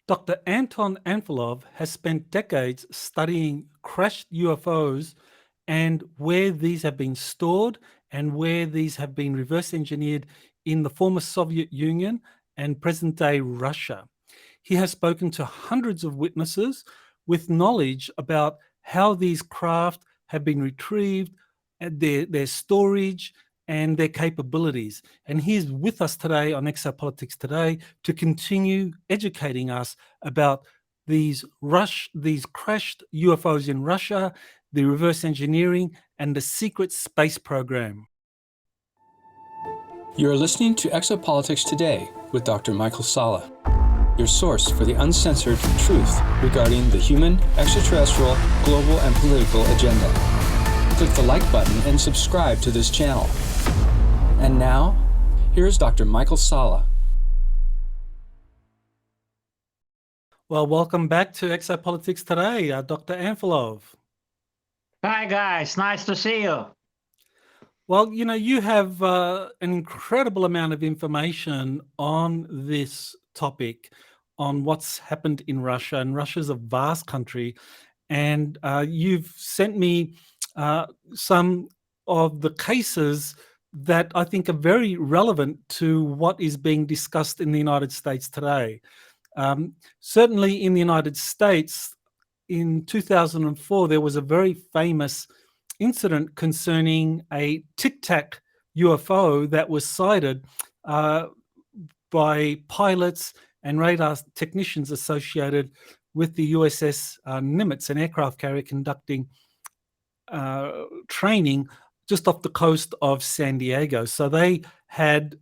Dr. Anton Anfalov has spent decades studying crashed UFOs and where these have been stored and where these have been reverse engineered in the former Soviet Union and present-day Russia. He has spoken to hundreds of witnesses with knowledge about how these craft have been retrieved, their storage, and their capabilities. And he's with us today on Exopolitics Today to continue educating us about these crashed UFOs in Russia, the reverse engineering, and the secret space program. You're listening to Exopolitics Today with Dr. Michael Salla, your source for the uncensored truth regarding the human, extraterrestrial, global, and political agenda. Click the like button and subscribe to this channel. And now, here's Dr. Michael Salla. Well, welcome back to Exopolitics Today, Dr. Anfalov. Hi, guys. Nice to see you. Well, you have an incredible amount of information on this topic, on what's happened in Russia, and Russia's a vast country. And you've sent me some of the cases that I think are very relevant to what is being discussed in the United States today. Certainly in the United States, in 2004, there was a very famous incident concerning a Tic Tac UFO that was sighted by pilots and radar technicians associated with the USS Nimitz, an aircraft carrier conducting training just off the coast of San Diego. So they had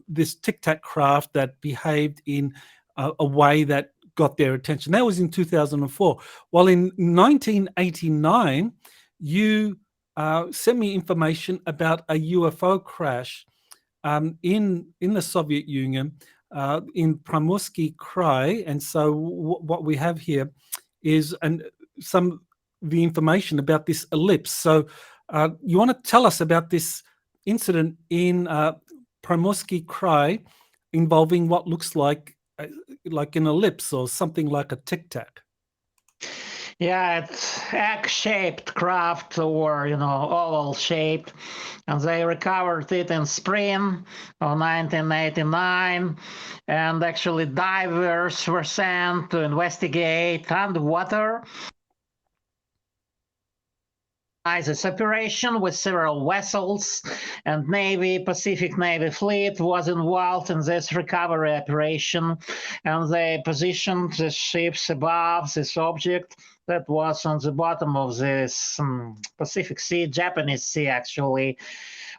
this Tic Tac craft that behaved in a way that got their attention. That was in 2004. Well, in 1989, you sent me information about a UFO crash in the Soviet Union in Primorsky Krai. And so what we have here is the information about this ellipse. So you want to tell us about this incident in Primorsky Krai involving what looks like an ellipse or something like a Tic Tac? Yeah, it's egg-shaped craft or, oval-shaped. And they recovered it in spring of 1989. And actually divers were sent to investigate underwater. This operation with several vessels and Pacific Navy fleet was involved in this recovery operation, and they positioned the ships above this object that was on the bottom of this Pacific Sea, Japanese Sea actually,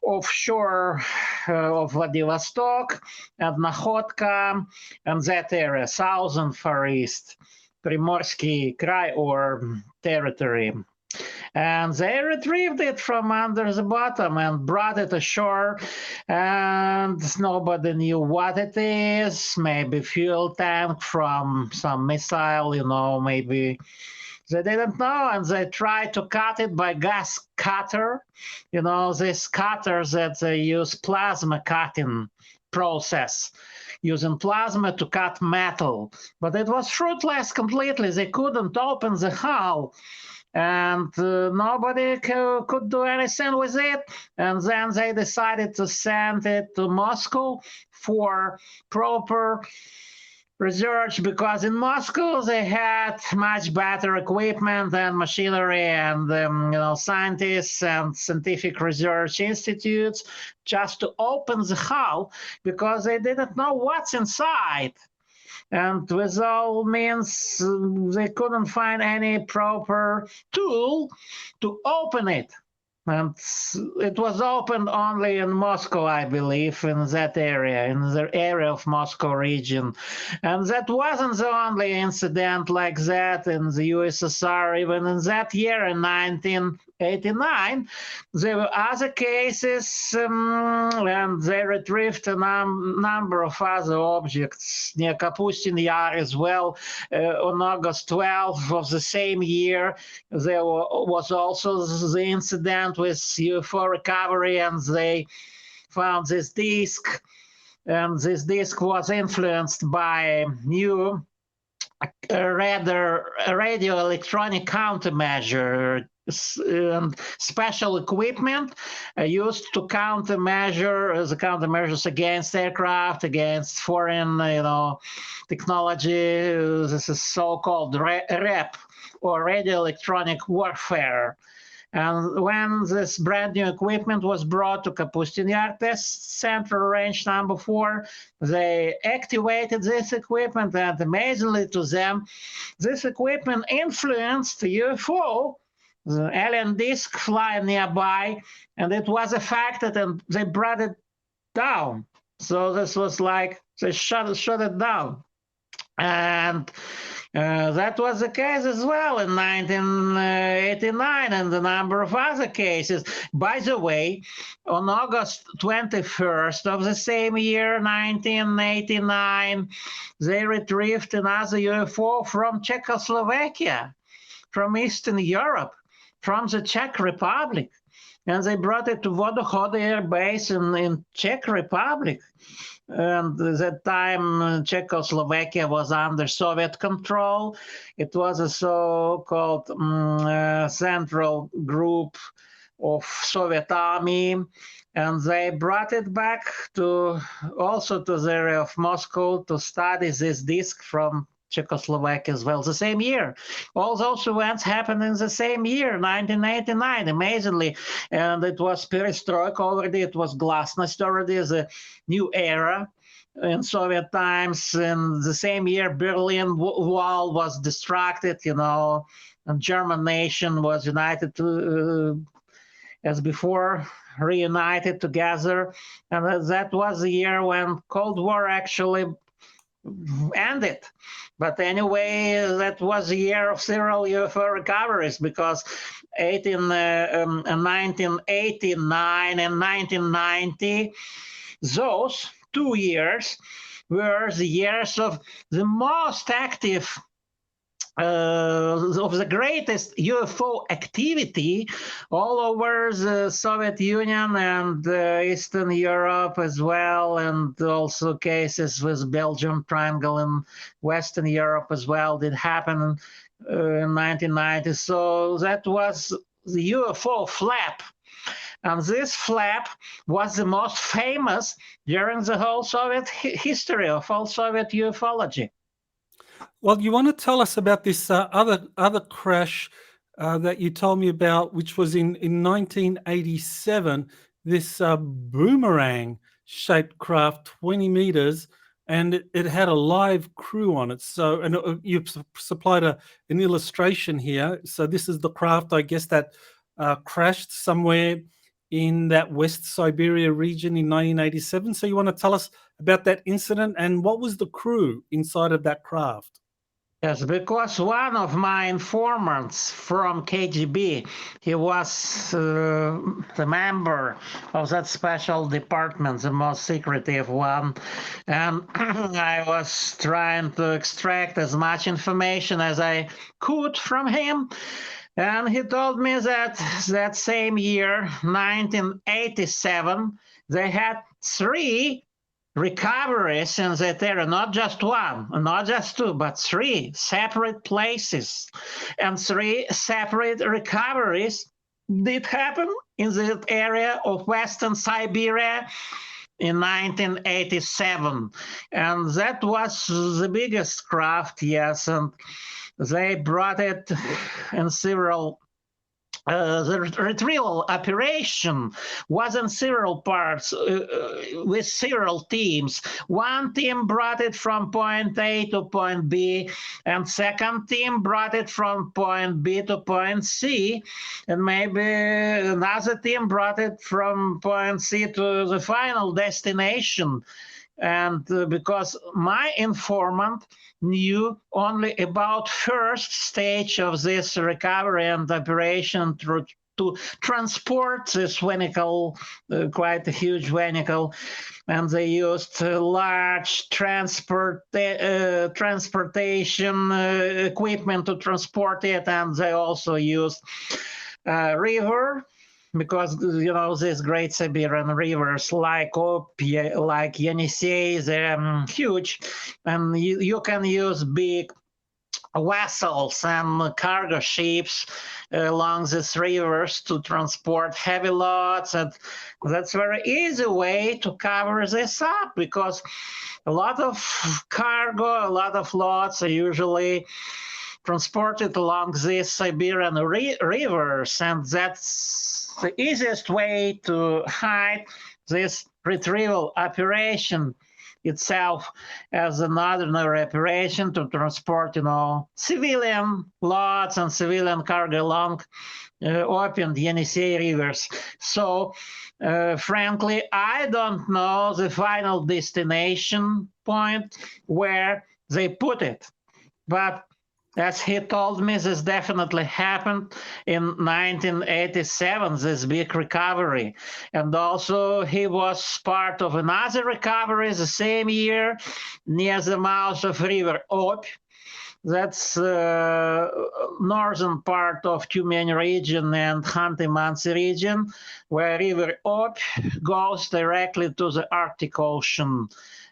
offshore of Vladivostok and Nakhodka and that area, south and far east, Primorsky Krai or territory. And they retrieved it from under the bottom and brought it ashore, and nobody knew what it is. Maybe fuel tank from some missile, maybe they didn't know, and they tried to cut it by gas cutter. These cutters that they use plasma cutting process, using plasma to cut metal. But it was fruitless completely. They couldn't open the hull. And nobody could do anything with it. And then they decided to send it to Moscow for proper research, because in Moscow they had much better equipment and machinery and scientists and scientific research institutes just to open the hull, because they didn't know what's inside. And with all means, they couldn't find any proper tool to open it. And it was opened only in Moscow, I believe, in that area, in the area of Moscow region. And that wasn't the only incident like that in the USSR. Even in that year, in 1989, there were other cases, and they retrieved a number of other objects near Kapustin Yar as well. On August 12th of the same year, there was also the incident with UFO recovery, and they found this disc, and this disc was influenced by new rather a radio electronic countermeasure and special equipment used to countermeasure the countermeasures against aircraft, against foreign, technology. This is so-called REP, or radio electronic warfare. And when this brand new equipment was brought to Kapustin Yar Test Center, range number 4, they activated this equipment, and amazingly to them, this equipment influenced the UFO, the alien disk flying nearby, and it was affected, and they brought it down. So this was like they shut it down. And that was the case as well in 1989 and a number of other cases. By the way, on August 21st of the same year, 1989, they retrieved another UFO from Czechoslovakia, from Eastern Europe, from the Czech Republic. And they brought it to Vodochody Air Base in Czech Republic. And at that time, Czechoslovakia was under Soviet control. It was a so-called central group of Soviet army, and they brought it back also to the area of Moscow to study this disk from Czechoslovakia as well, the same year. All those events happened in the same year, 1989, amazingly. And it was perestroika already, it was glasnost already, the new era in Soviet times. In the same year, Berlin Wall was destructed, and German nation was united as before, reunited together. And that was the year when Cold War actually ended. But anyway, that was a year of several UFO recoveries, because 1989 and 1990, those 2 years were the years of the most active, of the greatest UFO activity all over the Soviet Union and Eastern Europe as well, and also cases with Belgium Triangle in Western Europe as well did happen in 1990. So that was the UFO flap. And this flap was the most famous during the whole Soviet history of all Soviet ufology. Well, you want to tell us about this other crash that you told me about, which was in 1987, this boomerang-shaped craft, 20 meters, and it had a live crew on it. So, and you supplied an illustration here. So this is the craft, I guess, that crashed somewhere in that West Siberia region in 1987. So you want to tell us about that incident and what was the crew inside of that craft? Yes, because one of my informants from KGB, he was the member of that special department, the most secretive one, and I was trying to extract as much information as I could from him. And he told me that that same year, 1987, they had 3 recoveries in that area, not just one, not just 2, but 3 separate places. And 3 separate recoveries did happen in that area of Western Siberia in 1987. And that was the biggest craft, yes, and they brought it in several. The retrieval operation was in several parts with several teams. One team brought it from point A to point B, and second team brought it from point B to point C, and maybe another team brought it from point C to the final destination. And because my informant knew only about first stage of this recovery and operation to transport this vehicle, quite a huge vehicle, and they used large transportation equipment to transport it, and they also used river, because these great Siberian rivers like Ob, like Yenisei, they're huge, and you can use big vessels and cargo ships along these rivers to transport heavy loads, and that's a very easy way to cover this up, because a lot of cargo, a lot of loads are usually transported along these Siberian rivers, and that's the easiest way to hide this retrieval operation itself as another operation to transport, civilian loads and civilian cargo along open Yenisei rivers. So, frankly, I don't know the final destination point where they put it, but as he told me, this definitely happened in 1987, this big recovery. And also he was part of another recovery the same year near the mouth of River Ob. That's northern part of Tyumen region and Khanty-Mansi region, where River Ob goes directly to the Arctic Ocean.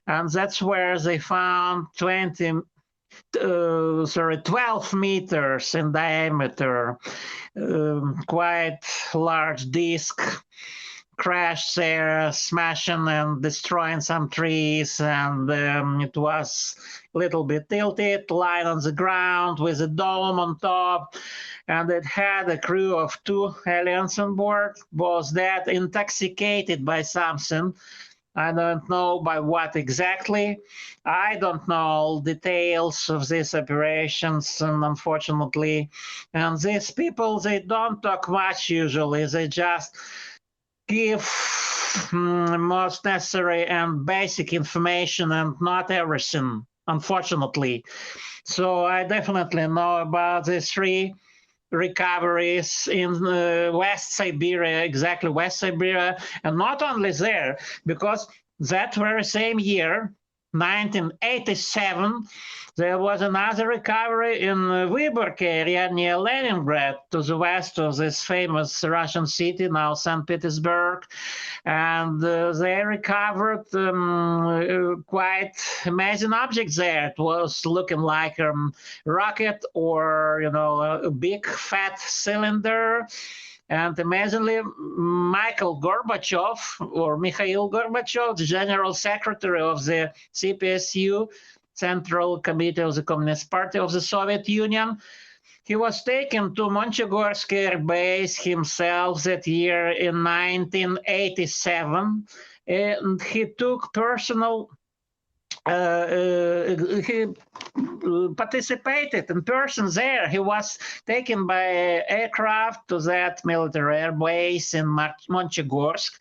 And that's where they found 12 meters in diameter, quite large disk, crashed there, smashing and destroying some trees, and it was a little bit tilted, lying on the ground with a dome on top, and it had a crew of 2 aliens on board, both dead, intoxicated by something. I don't know by what exactly. I don't know all details of these operations, and unfortunately. And these people, they don't talk much usually. They just give most necessary and basic information and not everything, unfortunately. So I definitely know about these 3 recoveries in West Siberia, exactly West Siberia, and not only there, because that very same year, 1987, there was another recovery in Vyborg area near Leningrad, to the west of this famous Russian city, now St. Petersburg. And they recovered quite amazing objects there. It was looking like a rocket or, a big fat cylinder. And amazingly, Mikhail Gorbachev, the General Secretary of the CPSU, Central Committee of the Communist Party of the Soviet Union, he was taken to Monchegorsk Air Base himself that year in 1987, and he took he participated in person there. He was taken by aircraft to that military air base in Monchegorsk,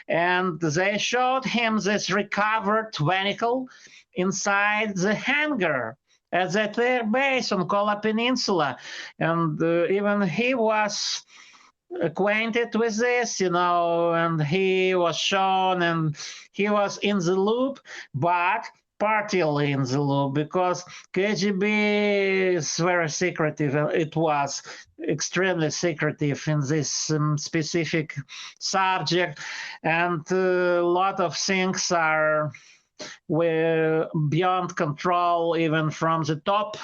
and they showed him this recovered vehicle inside the hangar at that air base on Kola Peninsula. And even he was acquainted with this, and he was shown, and he was in the loop, but partially in the loop, because KGB is very secretive. It was extremely secretive in this specific subject, and a lot of things are beyond control, even from the top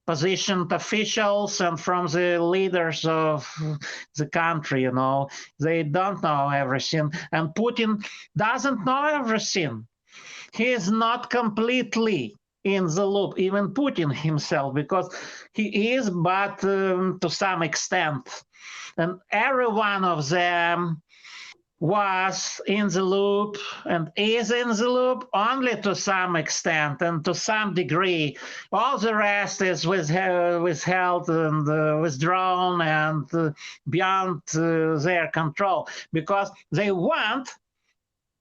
positioned officials and from the leaders of the country. They don't know everything, and Putin doesn't know everything. He is not completely in the loop, even Putin himself, because he is, but to some extent. And every one of them was in the loop and is in the loop only to some extent and to some degree. All the rest is withheld and withdrawn and beyond their control, because they want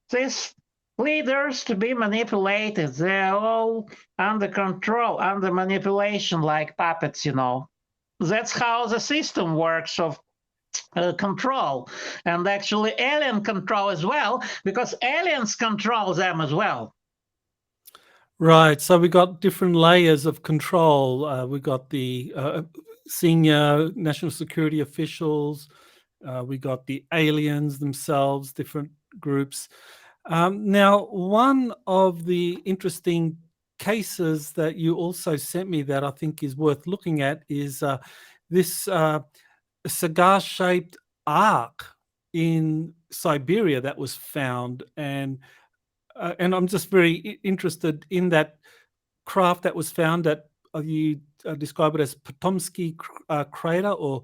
these leaders to be manipulated. They're all under control, under manipulation, like puppets, That's how the system works of control, and actually alien control as well, because aliens control them as well. Right. So we got different layers of control. We got the senior national security officials. We got the aliens themselves, different groups. Now, one of the interesting cases that you also sent me that I think is worth looking at is this cigar-shaped arc in Siberia that was found, and I'm just very interested in that craft that was found at you describe it as Potomsky crater or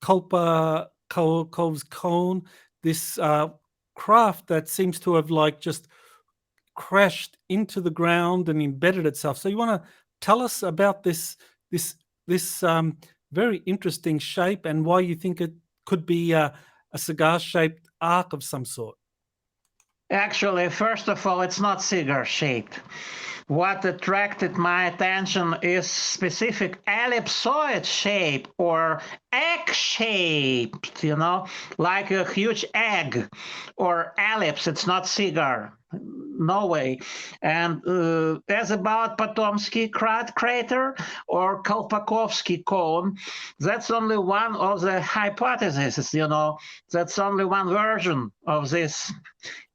Kolpakov's cone. This craft that seems to have like just crashed into the ground and embedded itself. So you want to tell us about this very interesting shape and why you think it could be a cigar-shaped arc of some sort? Actually, first of all, it's not cigar-shaped. What attracted my attention is specific ellipsoid shape or egg-shaped, like a huge egg or ellipse. It's not cigar. No way. And as about Potomsky crater or Kolpakovsky cone, that's only one of the hypotheses, That's only one version of this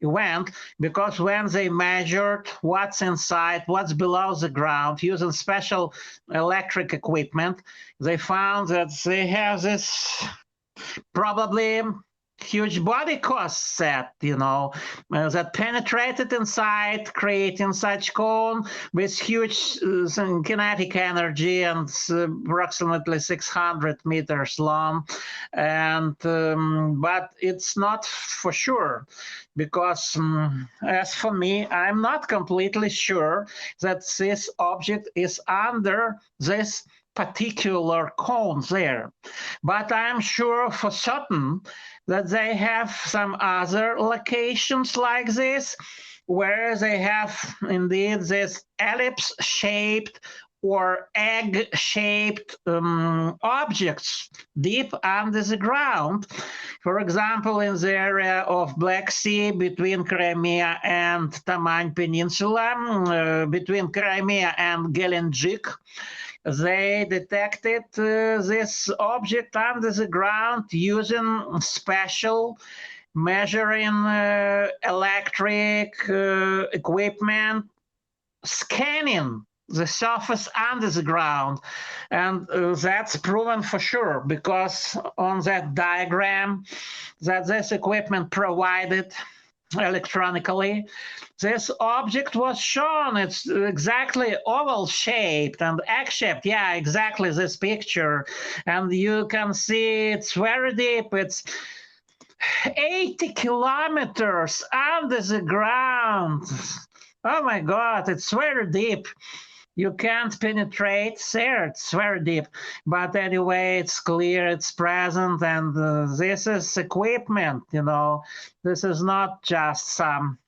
event, because when they measured what's inside, what's below the ground, using special electric equipment, they found that they have this probably huge body cost set, that penetrated inside, creating such cone with huge kinetic energy and approximately 600 meters long. And but it's not for sure, because as for me, I'm not completely sure that this object is under this particular cone there. But I'm sure for certain that they have some other locations like this, where they have indeed this ellipse-shaped or egg-shaped objects deep under the ground. For example, in the area of Black Sea between Crimea and Taman Peninsula, between Crimea and Gelendzhik, they detected this object under the ground using special measuring electric equipment, scanning the surface under the ground. And that's proven for sure, because on that diagram that this equipment provided electronically, this object was shown. It's exactly oval shaped and egg shaped. Yeah, exactly this picture. And you can see it's very deep. It's 80 kilometers under the ground. Oh my God, it's very deep. You can't penetrate there. It's very deep. But anyway, it's clear, it's present, and this is equipment, This is not just some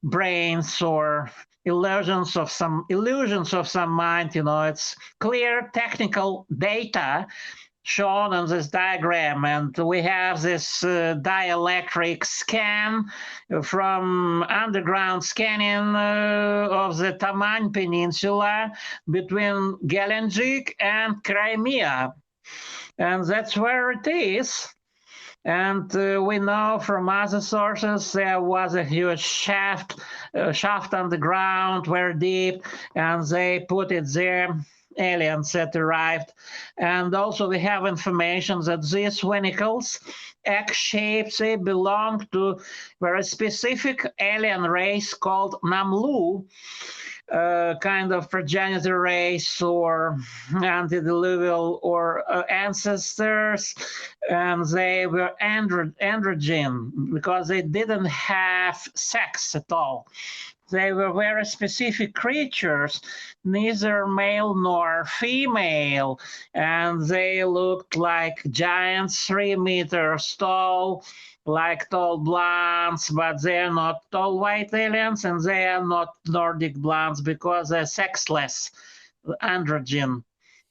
brains or illusions of some mind, It's clear technical data shown on this diagram, and we have this dielectric scan from underground scanning of the Taman Peninsula between Gelendzhik and Crimea, and that's where it is. And we know from other sources there was a huge shaft underground, very deep, and they put it there. Aliens that arrived. And also we have information that these venicles, egg-shaped, they belong to very specific alien race called Namlu, kind of progenitor race or antediluvial or ancestors, and they were androgen because they didn't have sex at all. They were very specific creatures, neither male nor female, and they looked like giants, 3 meters tall, like tall blondes, but they are not tall white aliens, and they are not Nordic blondes because they're sexless, androgen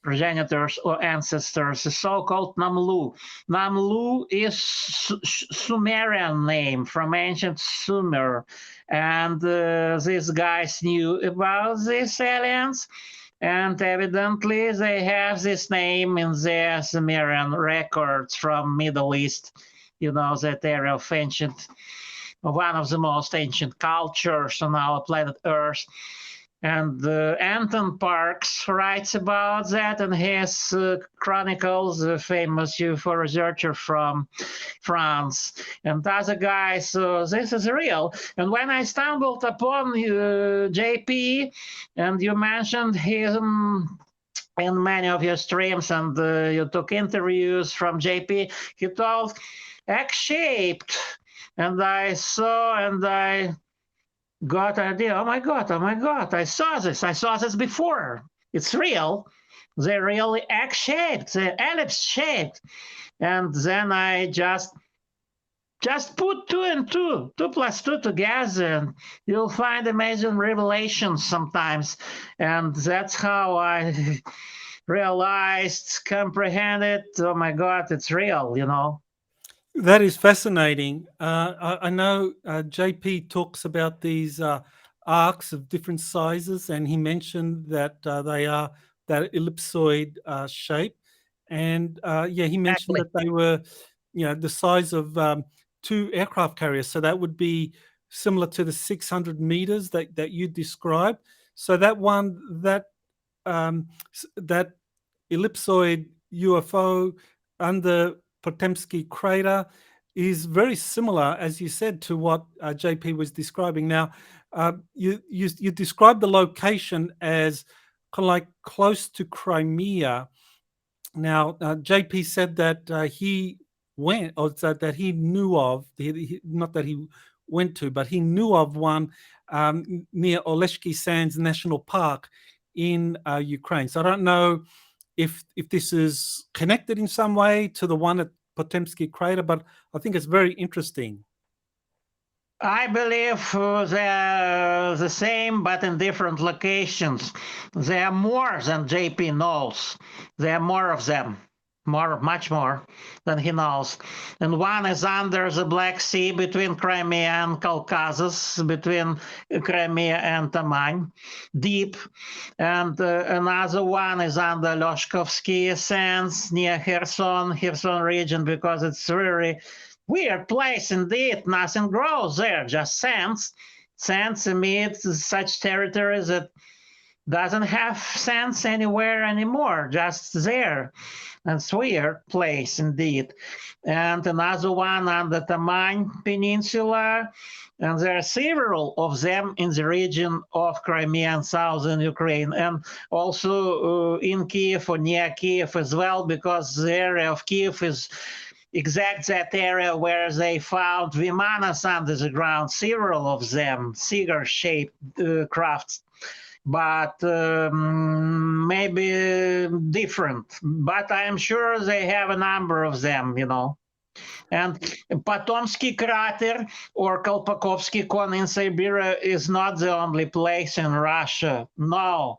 progenitors or ancestors, the so-called Namlu. Namlu is Sumerian name from ancient Sumer, and these guys knew about these aliens, and evidently they have this name in their Sumerian records from Middle East, that area of one of the most ancient cultures on our planet Earth. And Anton Parks writes about that in his chronicles, the famous UFO researcher from France. And other guys, so this is real. And when I stumbled upon JP, and you mentioned him in many of your streams, and you took interviews from JP, he told X-shaped. And I saw, and I got idea. Oh my god! I saw this before. It's real. They're really egg-shaped. They're ellipse-shaped. And then I just put two and two plus two together, and you'll find amazing revelations sometimes. And that's how I realized, comprehended. Oh my god, it's real. That is fascinating. I know JP talks about these arcs of different sizes, and he mentioned that they are that ellipsoid shape. And he mentioned Exactly. that they were, the size of 2 aircraft carriers. So that would be similar to the 600 meters that you described. So that ellipsoid UFO under Potemsky crater is very similar, as you said, to what JP was describing. Now, you described the location as kind of like close to Crimea. Now, JP said that he went, or that he knew of, not that he went to, but he knew of one near Oleshky Sands National Park in Ukraine. So I don't know if this is connected in some way to the one at Potemsky crater, but I think it's very interesting. I believe they're the same, but in different locations. There are more than JP knows. There are more of them, much more than he knows. And one is under the Black Sea between Crimea and Caucasus, between Crimea and Taman, deep. And another one is under Loshkovsky Sands near Kherson region, because it's really weird place indeed. Nothing grows there, just sands. Sands emit such territories that doesn't have sands anywhere anymore, just there. And it's weird place indeed. And another one on the Taman Peninsula, and there are several of them in the region of Crimea and southern Ukraine, and also in Kiev or near Kiev as well, because the area of Kiev is exact that area where they found Vimanas under the ground, several of them, cigar-shaped crafts, but maybe different. But I am sure they have a number of them, And Potomsky crater or Kolpakovsky cone in Siberia is not the only place in Russia. No,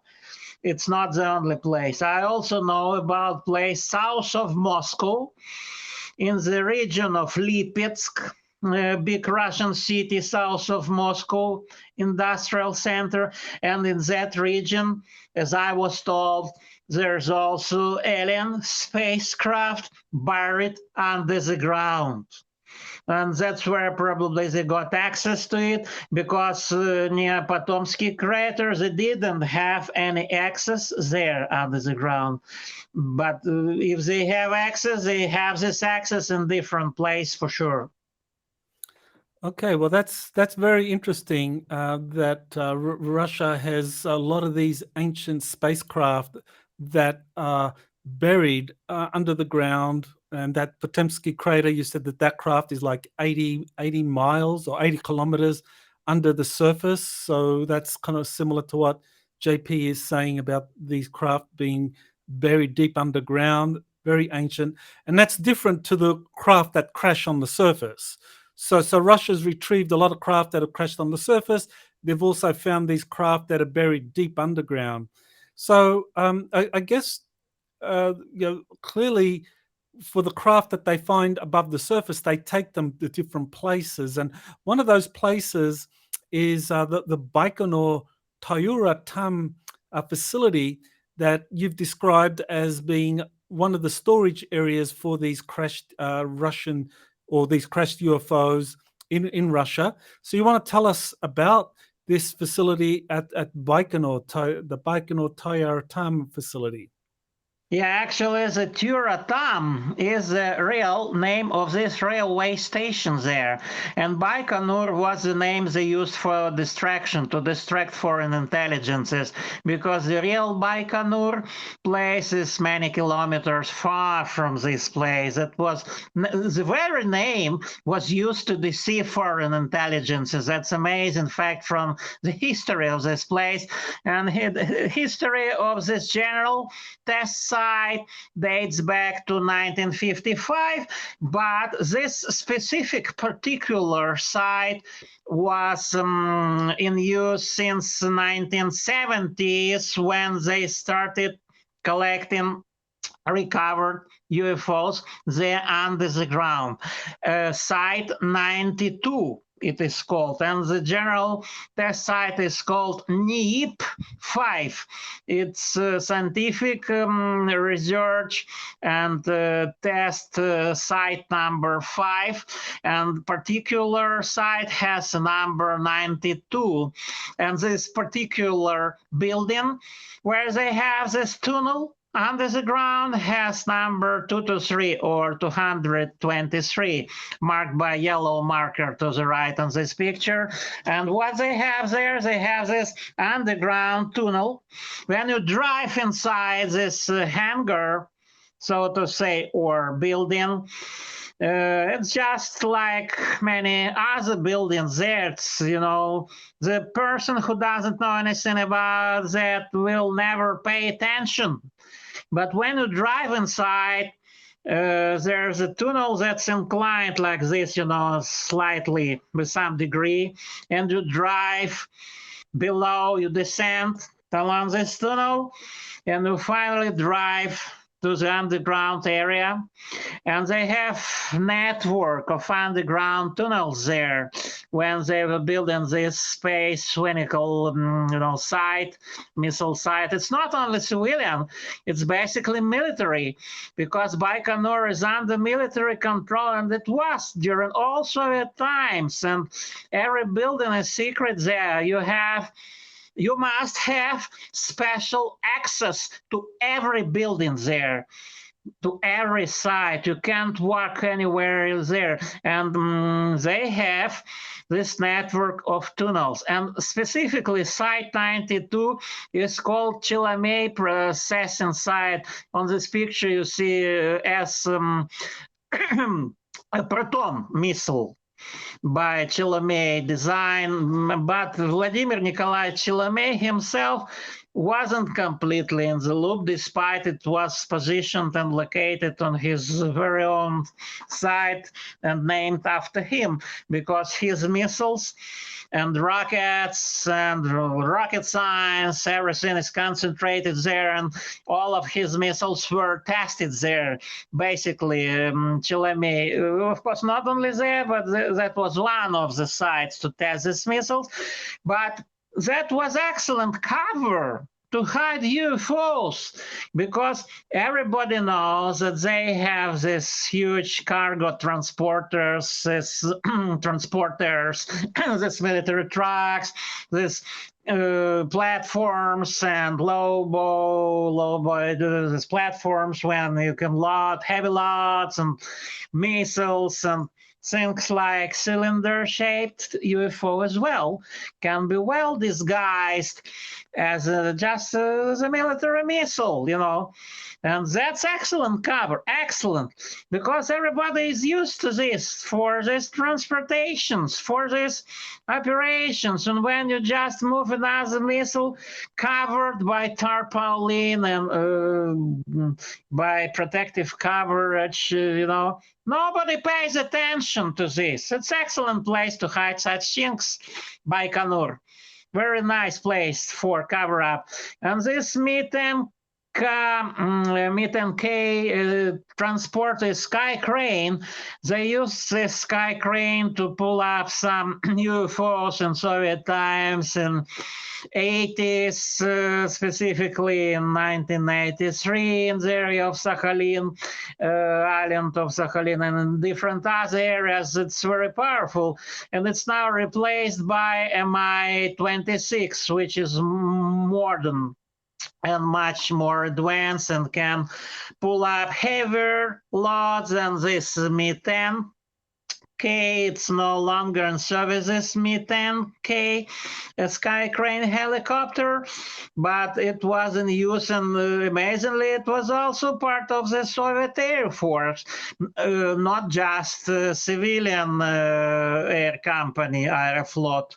it's not the only place. I also know about place south of Moscow, in the region of Lipetsk, a big Russian city south of Moscow, industrial center. And in that region, as I was told, there's also alien spacecraft buried under the ground. And that's where probably they got access to it, because near Potomsky crater, they didn't have any access there under the ground. But if they have access, they have this access in different place for sure. Okay, well, that's very interesting that Russia has a lot of these ancient spacecraft that are buried under the ground. And that Potemsky crater, you said that craft is like 80 miles or 80 kilometers under the surface. So that's kind of similar to what JP is saying about these craft being buried deep underground, very ancient. And that's different to the craft that crash on the surface. So Russia's retrieved a lot of craft that have crashed on the surface. They've also found these craft that are buried deep underground. So I guess clearly, for the craft that they find above the surface, they take them to different places. And one of those places is the Baikonur Tyuratam facility that you've described as being one of the storage areas for these crashed Russian or these crashed UFOs in Russia. So you want to tell us about this facility at Baikonur, the Baikonur Tyuratam facility? Yeah, actually, the Tyuratam is the real name of this railway station there. And Baikonur was the name they used for distraction, to distract foreign intelligences, because the real Baikonur place is many kilometers far from this place. It was the very name was used to deceive foreign intelligences. That's amazing fact from the history of this place. And the history of this general test site dates back to 1955, but this specific particular site was in use since 1970s, when they started collecting recovered UFOs there under the ground. Site 92 it is called, and the general test site is called NEEP 5. It's scientific research and test site number 5, and particular site has number 92. And this particular building where they have this tunnel under the ground has number 223 or 223, marked by yellow marker to the right on this picture. And what they have there, they have this underground tunnel. When you drive inside this hangar, so to say, or building, it's just like many other buildings there. It's, you know, the person who doesn't know anything about that will never pay attention. But when you drive inside, there's a tunnel that's inclined like this, you know, slightly with some degree, and you drive below, you descend along this tunnel, and you finally drive to the underground area. And they have network of underground tunnels there when they were building this space clinical, site, missile site. It's not only civilian, it's basically military, because Baikonur is under military control, and it was during all Soviet times. And every building is secret there. You must have special access to every building there, to every site. You can't walk anywhere there. And they have this network of tunnels. And specifically, Site 92 is called Chilamey Processing Site. On this picture, you see as a Proton missile by Chilamey design, but Vladimir Nikolaevich Chilamey himself wasn't completely in the loop, despite it was positioned and located on his very own site and named after him, because his missiles and rockets and rocket science, everything is concentrated there, and all of his missiles were tested there. Basically, Chilamey, of course, not only there, but that was one of the sites to test these missiles. But that was excellent cover to hide UFOs, because everybody knows that they have this huge cargo transporters, this this military trucks, this platforms and these platforms when you can load heavy loads and missiles and things like cylinder-shaped UFO as well can be well disguised as just a military missile, And that's excellent cover, excellent, because everybody is used to this, for these transportations, for these operations. And when you just move another missile covered by tarpaulin and by protective coverage, nobody pays attention to this. It's an excellent place to hide such things, Baikonur. Very nice place for cover-up. And this meeting Mi-10K transporter sky crane. They used this sky crane to pull up some UFOs in Soviet times in 80s, specifically in 1983 in the area of Sakhalin, island of Sakhalin, and in different other areas. It's very powerful, and it's now replaced by Mi-26, which is modern and much more advanced and can pull up heavier loads than this Mi-10K. It's no longer in service, this Mi-10K, a sky crane helicopter, but it was in use, and amazingly, it was also part of the Soviet Air Force, not just civilian air company, Aeroflot,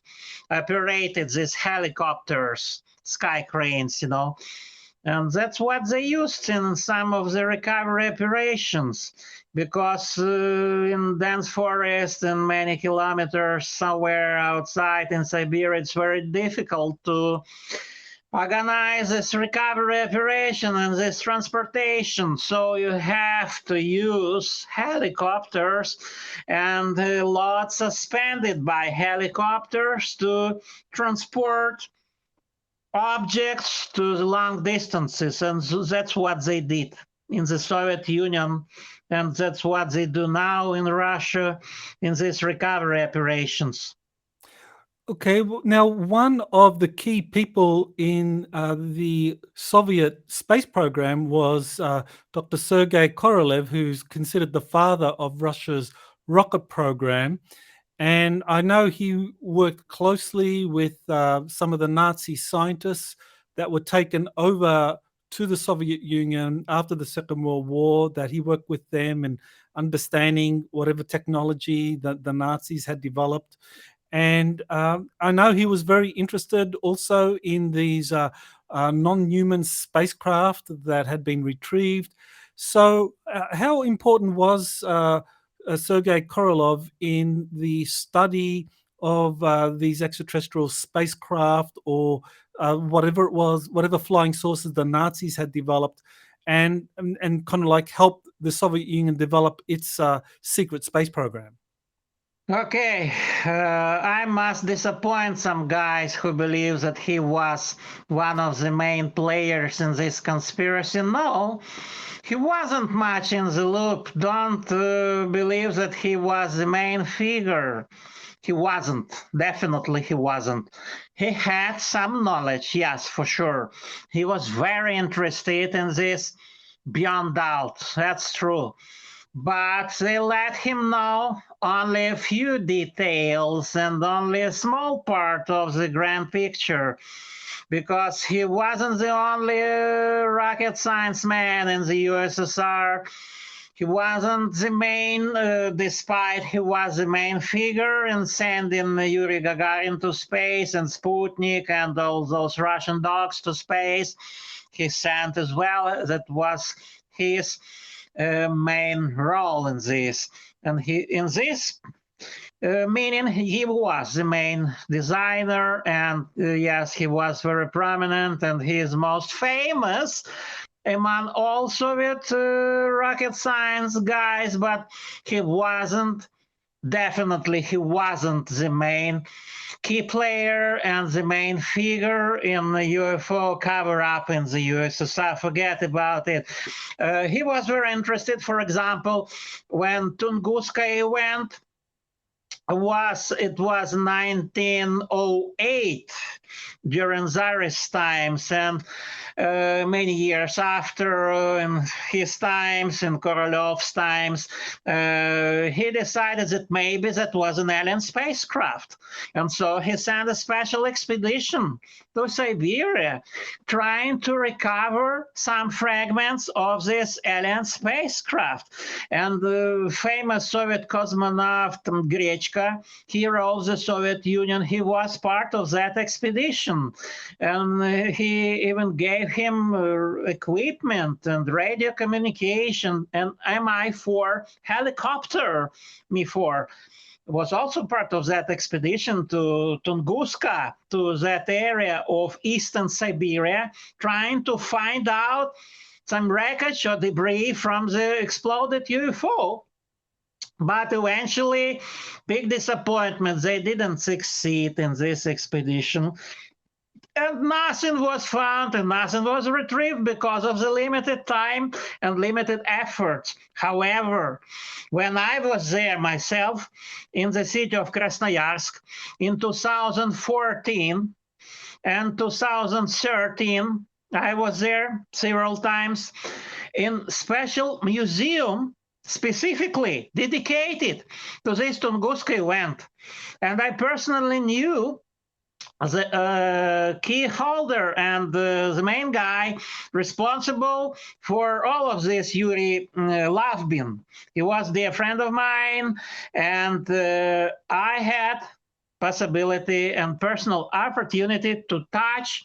operated these helicopters, sky cranes, and that's what they used in some of the recovery operations, because in dense forest and many kilometers somewhere outside in Siberia, it's very difficult to organize this recovery operation and this transportation. So you have to use helicopters and loads suspended by helicopters to transport objects to the long distances, and that's what they did in the Soviet Union, and that's what they do now in Russia in these recovery operations. Okay, now one of the key people in the Soviet space program was Dr. Sergey Korolev, who's considered the father of Russia's rocket program. And I know he worked closely with some of the Nazi scientists that were taken over to the Soviet Union after the Second World War, that he worked with them and understanding whatever technology that the Nazis had developed. And I know he was very interested also in these non-human spacecraft that had been retrieved. So how important was Sergey Korolev in the study of these extraterrestrial spacecraft, or whatever it was, whatever flying saucers the Nazis had developed, and kind of like help the Soviet Union develop its secret space program? Okay, I must disappoint some guys who believe that he was one of the main players in this conspiracy. No, he wasn't much in the loop. Don't believe that he was the main figure. He wasn't. Definitely he wasn't. He had some knowledge, yes, for sure. He was very interested in this, beyond doubt. That's true. But they let him know only a few details and only a small part of the grand picture, because he wasn't the only rocket science man in the USSR. He wasn't the main, despite he was the main figure in sending Yuri Gagarin to space and Sputnik and all those Russian dogs to space. He sent as well. That was his main role in this. And in this meaning, he was the main designer, and yes, he was very prominent, and he is most famous among all Soviet rocket science guys, but he wasn't, definitely he wasn't the main key player and the main figure in the UFO cover-up in the USSR. Forget about it. He was very interested, for example, when Tunguska event it was 1908 during Tsarist times, and many years after, in his times, in Korolev's times, he decided that maybe that was an alien spacecraft. And so he sent a special expedition to Siberia, trying to recover some fragments of this alien spacecraft. And the famous Soviet cosmonaut Grechka, hero of the Soviet Union, he was part of that expedition. And he even gave him equipment and radio communication and Mi-4 helicopter, Mi-4. was also part of that expedition to Tunguska, to that area of eastern Siberia, trying to find out some wreckage or debris from the exploded UFO. But eventually, big disappointment, they didn't succeed in this expedition. And nothing was found and nothing was retrieved because of the limited time and limited efforts. However, when I was there myself in the city of Krasnoyarsk in 2014 and 2013, I was there several times in special museum specifically dedicated to this Tunguska event. And I personally knew the key holder and the main guy responsible for all of this, Yuri Lavbin. He was a dear friend of mine, and I had possibility and personal opportunity to touch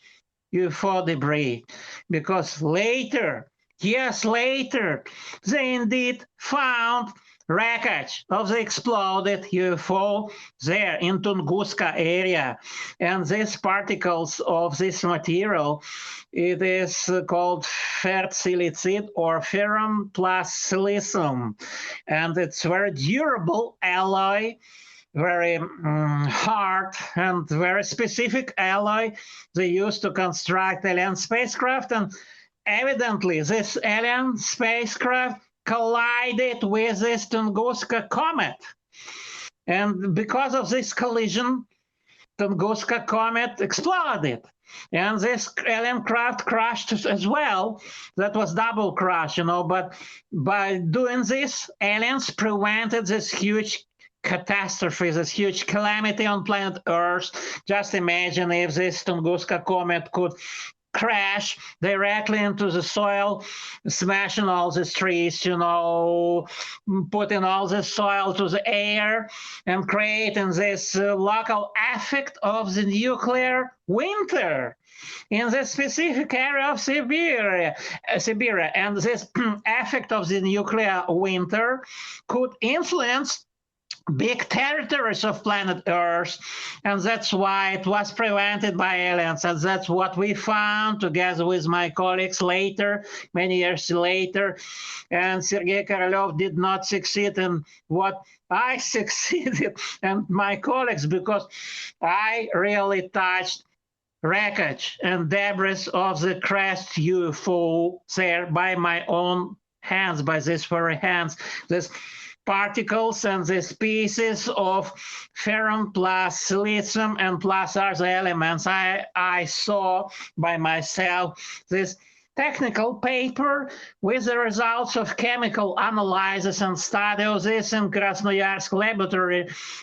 UFO debris, because later, years later, they indeed found wreckage of the exploded UFO there in Tunguska area. And these particles of this material, it is called ferrosilicate or ferrum plus silicium. And it's very durable alloy, very hard and very specific alloy they used to construct alien spacecraft. And evidently, this alien spacecraft collided with this Tunguska comet. And because of this collision, Tunguska comet exploded. And this alien craft crashed as well. That was double crash, you know, but by doing this, aliens prevented this huge catastrophe, this huge calamity on planet Earth. Just imagine if this Tunguska comet could crash directly into the soil, smashing all these trees, you know, putting all the soil to the air and creating this local effect of the nuclear winter in the specific area of Siberia. And this effect of the nuclear winter could influence big territories of planet Earth, and that's why it was prevented by aliens, and that's what we found together with my colleagues later, many years later. And Sergey Korolev did not succeed in what I succeeded and my colleagues, because I really touched wreckage and debris of the crashed UFO there by my own hands, by these very hands. This particles and these pieces of ferrum plus silicium and plus other elements. I saw by myself this technical paper with the results of chemical analysis and study of this in Krasnoyarsk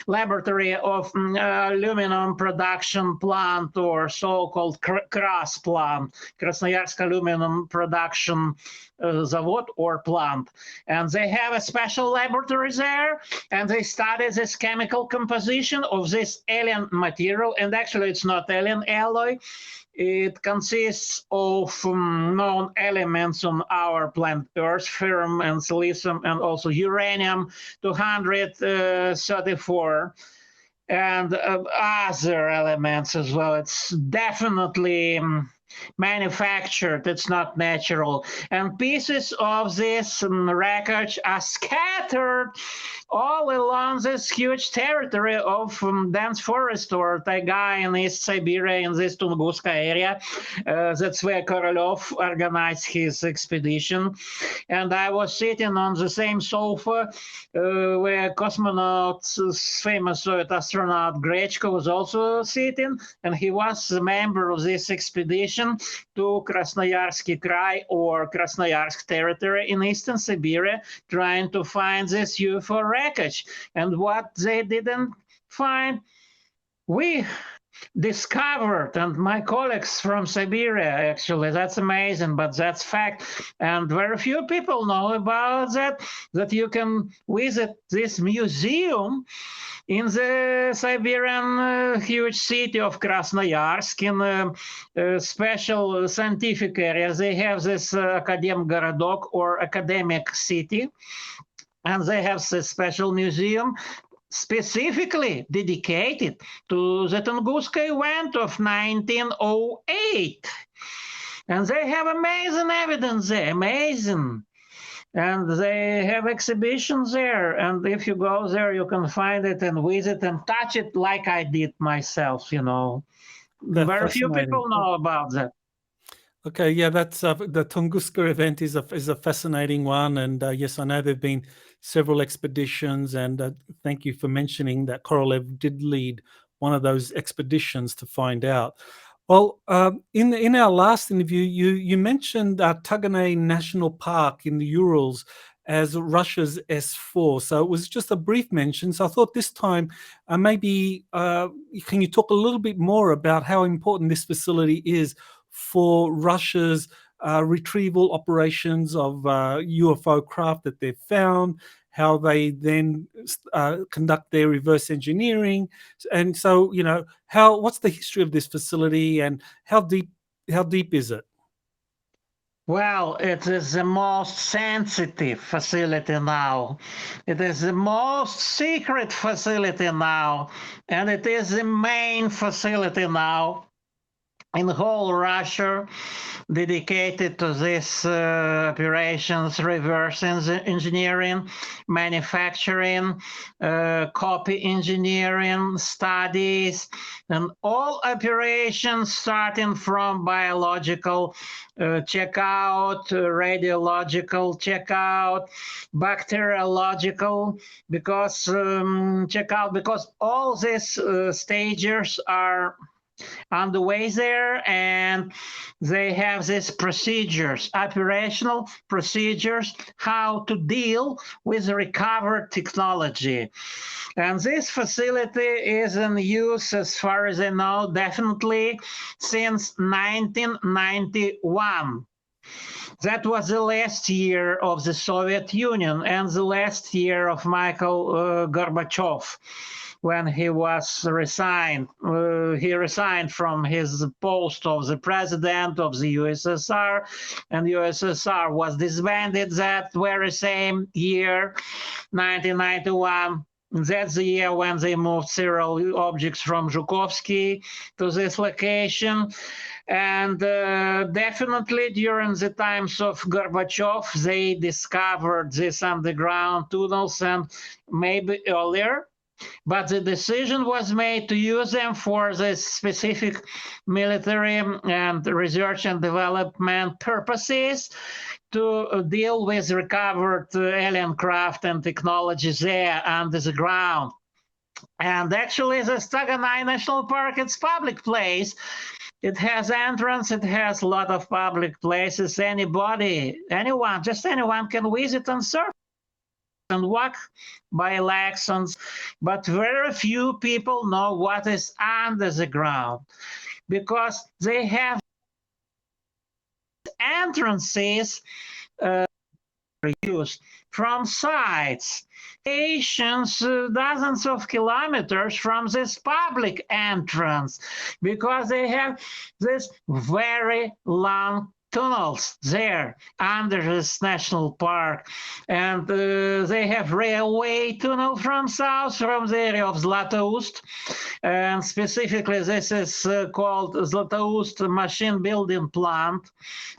laboratory of aluminum production plant, or so-called KRAS plant, Krasnoyarsk Aluminum Production Zavod or plant. And they have a special laboratory there, and they study this chemical composition of this alien material. And actually it's not alien alloy. It consists of known elements on our planet Earth, ferrum and silicium, and also uranium-234, and other elements as well. It's definitely manufactured, it's not natural. And pieces of this wreckage are scattered all along this huge territory of dense forest or taiga in East Siberia, in this Tunguska area. That's where Korolev organized his expedition. And I was sitting on the same sofa where cosmonauts, famous Soviet astronaut Grechko was also sitting, and he was a member of this expedition to Krasnoyarsk Krai, or Krasnoyarsk territory in eastern Siberia, trying to find this UFO wreckage. And what they didn't find, we discovered, and my colleagues from Siberia, actually, that's amazing, but that's fact. And very few people know about that you can visit this museum in the Siberian huge city of Krasnoyarsk, in a special scientific area. They have this Akademgorodok, or academic city, and they have this special museum specifically dedicated to the Tunguska event of 1908. And they have amazing evidence there, amazing. And they have exhibitions there. And if you go there, you can find it and visit and touch it like I did myself, you know. That's Very few fascinating. people know about that. Okay, yeah, that's the Tunguska event is a fascinating one, and yes, I know there've been several expeditions, and thank you for mentioning that Korolev did lead one of those expeditions to find out. Well, in our last interview, you mentioned Taganay National Park in the Urals as Russia's S4. So it was just a brief mention. So I thought this time maybe can you talk a little bit more about how important this facility is for Russia's retrieval operations of UFO craft that they've found, how they then conduct their reverse engineering, and so what's the history of this facility and how deep is it? Well, it is the most sensitive facility now. It is the most secret facility now, and it is the main facility now in whole Russia dedicated to these operations, reverse engineering, manufacturing, copy engineering, studies, and all operations starting from biological checkout, radiological checkout, bacteriological, because all these stages are on the way there, and they have these procedures, operational procedures, how to deal with recovered technology. And this facility is in use, as far as I know, definitely since 1991. That was the last year of the Soviet Union and the last year of Michael Gorbachev. When he was resigned, he resigned from his post of the president of the USSR, and USSR was disbanded that very same year, 1991. That's the year when they moved several objects from Zhukovsky to this location. And definitely during the times of Gorbachev, they discovered these underground tunnels, and maybe earlier. But the decision was made to use them for the specific military and research and development purposes to deal with recovered alien craft and technologies there under the ground. And actually, the Taganay National Park, it's public place. It has entrance, it has a lot of public places. Anyone, just anyone can visit and surf and walk by legs, but very few people know what is under the ground, because they have entrances used from sites, stations dozens of kilometers from this public entrance, because they have this very long tunnels there under this national park, and they have railway tunnel from south, from the area of Zlatoust, and specifically this is called Zlatoust machine building plant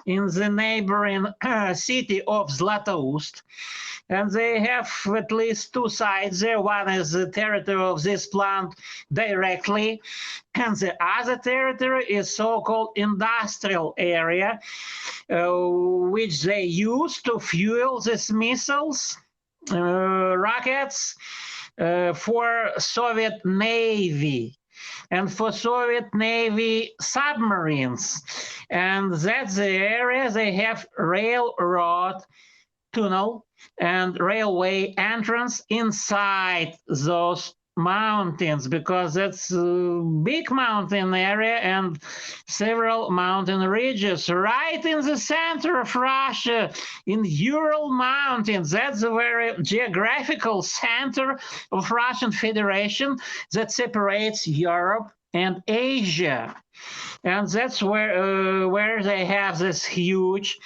in the neighboring city of Zlatoust. And they have at least two sides there. One is the territory of this plant directly, and the other territory is so-called industrial area, which they use to fuel these missiles, rockets, for Soviet Navy and for Soviet Navy submarines. And that's the area they have railroad tunnel and railway entrance inside those mountains, because that's a big mountain area and several mountain ridges right in the center of Russia, in Ural Mountains. That's the very geographical center of Russian Federation that separates Europe and Asia. And that's where they have this huge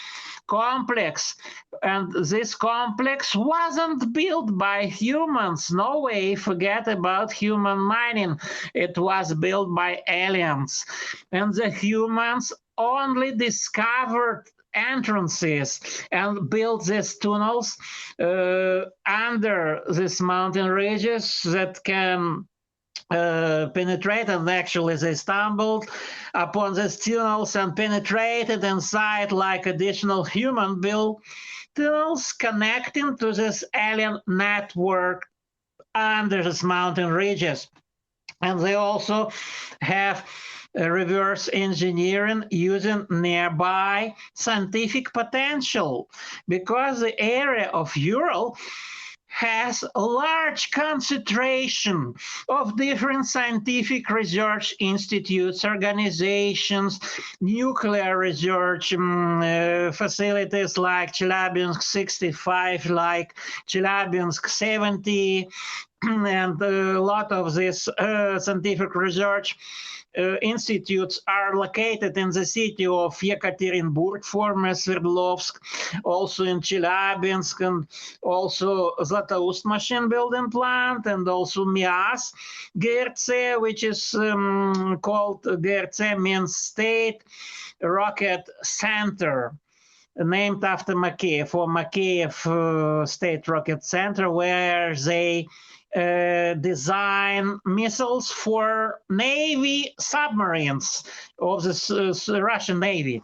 complex. And this complex wasn't built by humans. No way, forget about human mining. It was built by aliens. And the humans only discovered entrances and built these tunnels under these mountain ridges that can penetrate, and actually they stumbled upon these tunnels and penetrated inside like additional human built tunnels connecting to this alien network under these mountain ridges. And they also have reverse engineering using nearby scientific potential, because the area of Ural has a large concentration of different scientific research institutes, organizations, nuclear research facilities like Chelyabinsk 65, like Chelyabinsk 70, and a lot of these scientific research institutes are located in the city of Yekaterinburg, former Sverdlovsk, also in Chelyabinsk, and also Zlatoust machine building plant, and also MIAS GRC, which is called GRC means State Rocket Center, named after Makeyev, or Makeyev State Rocket Center, where they design missiles for Navy submarines of the Russian Navy.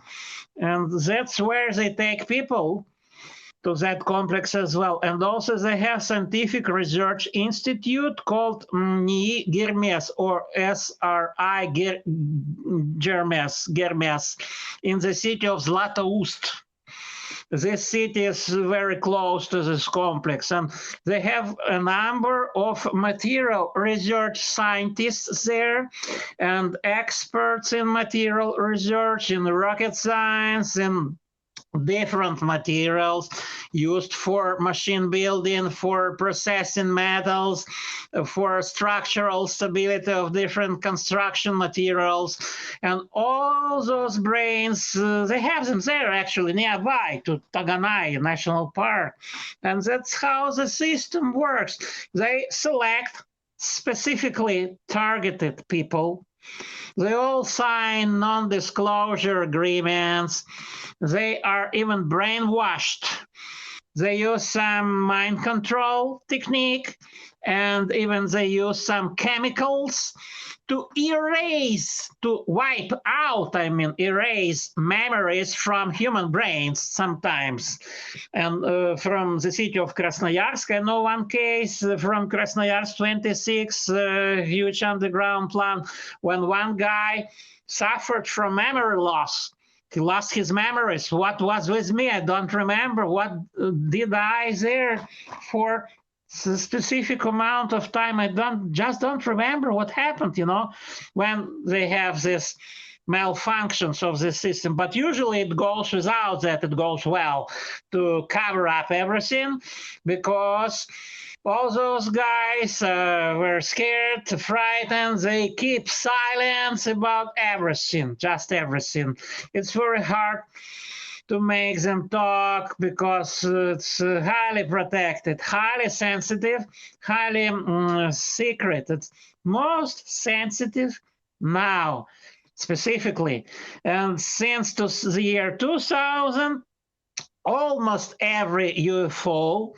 And that's where they take people to that complex as well. And also they have scientific research institute called NII Germes, or SRI Germes, in the city of Zlatoust. This city is very close to this complex, and they have a number of material research scientists there and experts in material research, in rocket science, in different materials used for machine building, for processing metals, for structural stability of different construction materials. And all those brains, they have them there actually nearby to Taganay National Park. And that's how the system works. They select specifically targeted people. They all sign non-disclosure agreements. They are even brainwashed. They use some mind control technique, and even they use some chemicals to erase, to wipe out, erase memories from human brains sometimes. And from the city of Krasnoyarsk, I know one case from Krasnoyarsk 26, huge underground plant, when one guy suffered from memory loss. He lost his memories. What was with me? I don't remember. What did I there for a specific amount of time? I don't remember what happened, when they have this malfunctions of the system. But usually it goes without that. It goes well to cover up everything, because all those guys were scared, frightened. They keep silence about everything, just everything. It's very hard to make them talk, because it's highly protected, highly sensitive, highly secret. It's most sensitive now, specifically. And since the year 2000, almost every UFO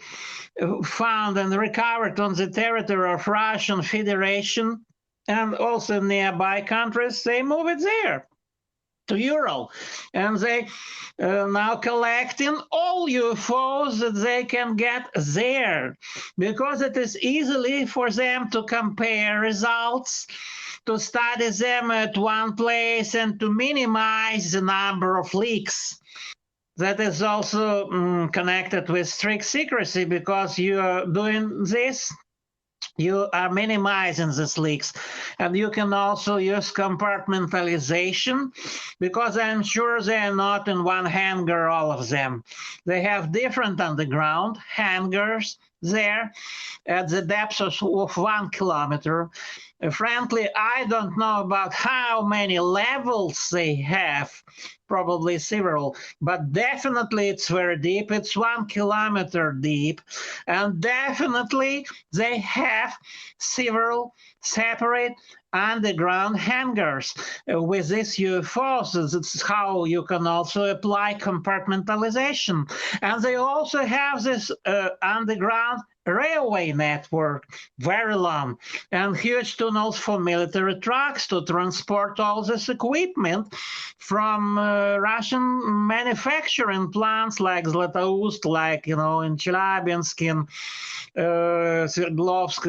found and recovered on the territory of Russian Federation and also nearby countries, they move it there to Ural. And they now collecting all UFOs that they can get there, because it is easily for them to compare results, to study them at one place, and to minimize the number of leaks. That is also connected with strict secrecy, because you are doing this, you are minimizing these leaks. And you can also use compartmentalization, because I'm sure they are not in one hangar, all of them. They have different underground hangars there at the depths of 1 kilometer. Frankly, I don't know about how many levels they have, probably several, but definitely it's very deep. It's 1 kilometer deep, and definitely they have several separate underground hangars with these UFOs. That's how you can also apply compartmentalization. And they also have this underground railway network, very long, and huge tunnels for military trucks to transport all this equipment from Russian manufacturing plants like Zlatoust, like, in Chelyabinsk, in Sverdlovsk,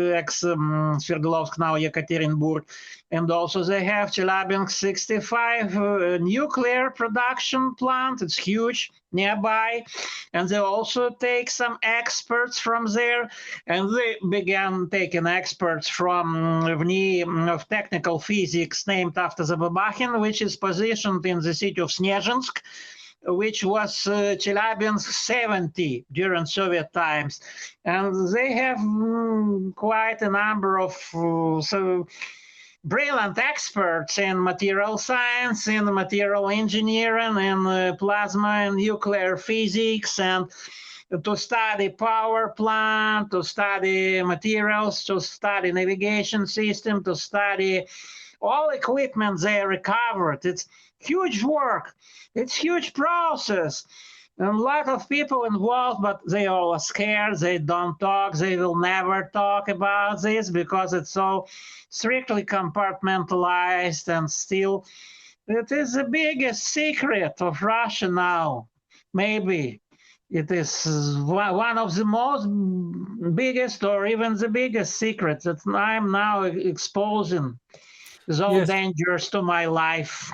Sverdlovsk, now Yekaterinburg. And also they have Chelyabinsk 65 nuclear production plant. It's huge nearby. And they also take some experts from there. And they began taking experts from VNI of technical physics named after the Babakhin, which is positioned in the city of Snezhinsk, which was Chelyabinsk 70 during Soviet times. And they have quite a number of brilliant experts in material science, in material engineering, in plasma and nuclear physics, and to study power plant, to study materials, to study navigation system, to study all equipment they recovered. It's huge work. It's huge process. And a lot of people involved, but they all are scared. They don't talk. They will never talk about this because it's so strictly compartmentalized, and still it is the biggest secret of Russia now. Maybe it is one of the most biggest or even the biggest secrets that I'm now exposing. It's all dangerous to my life.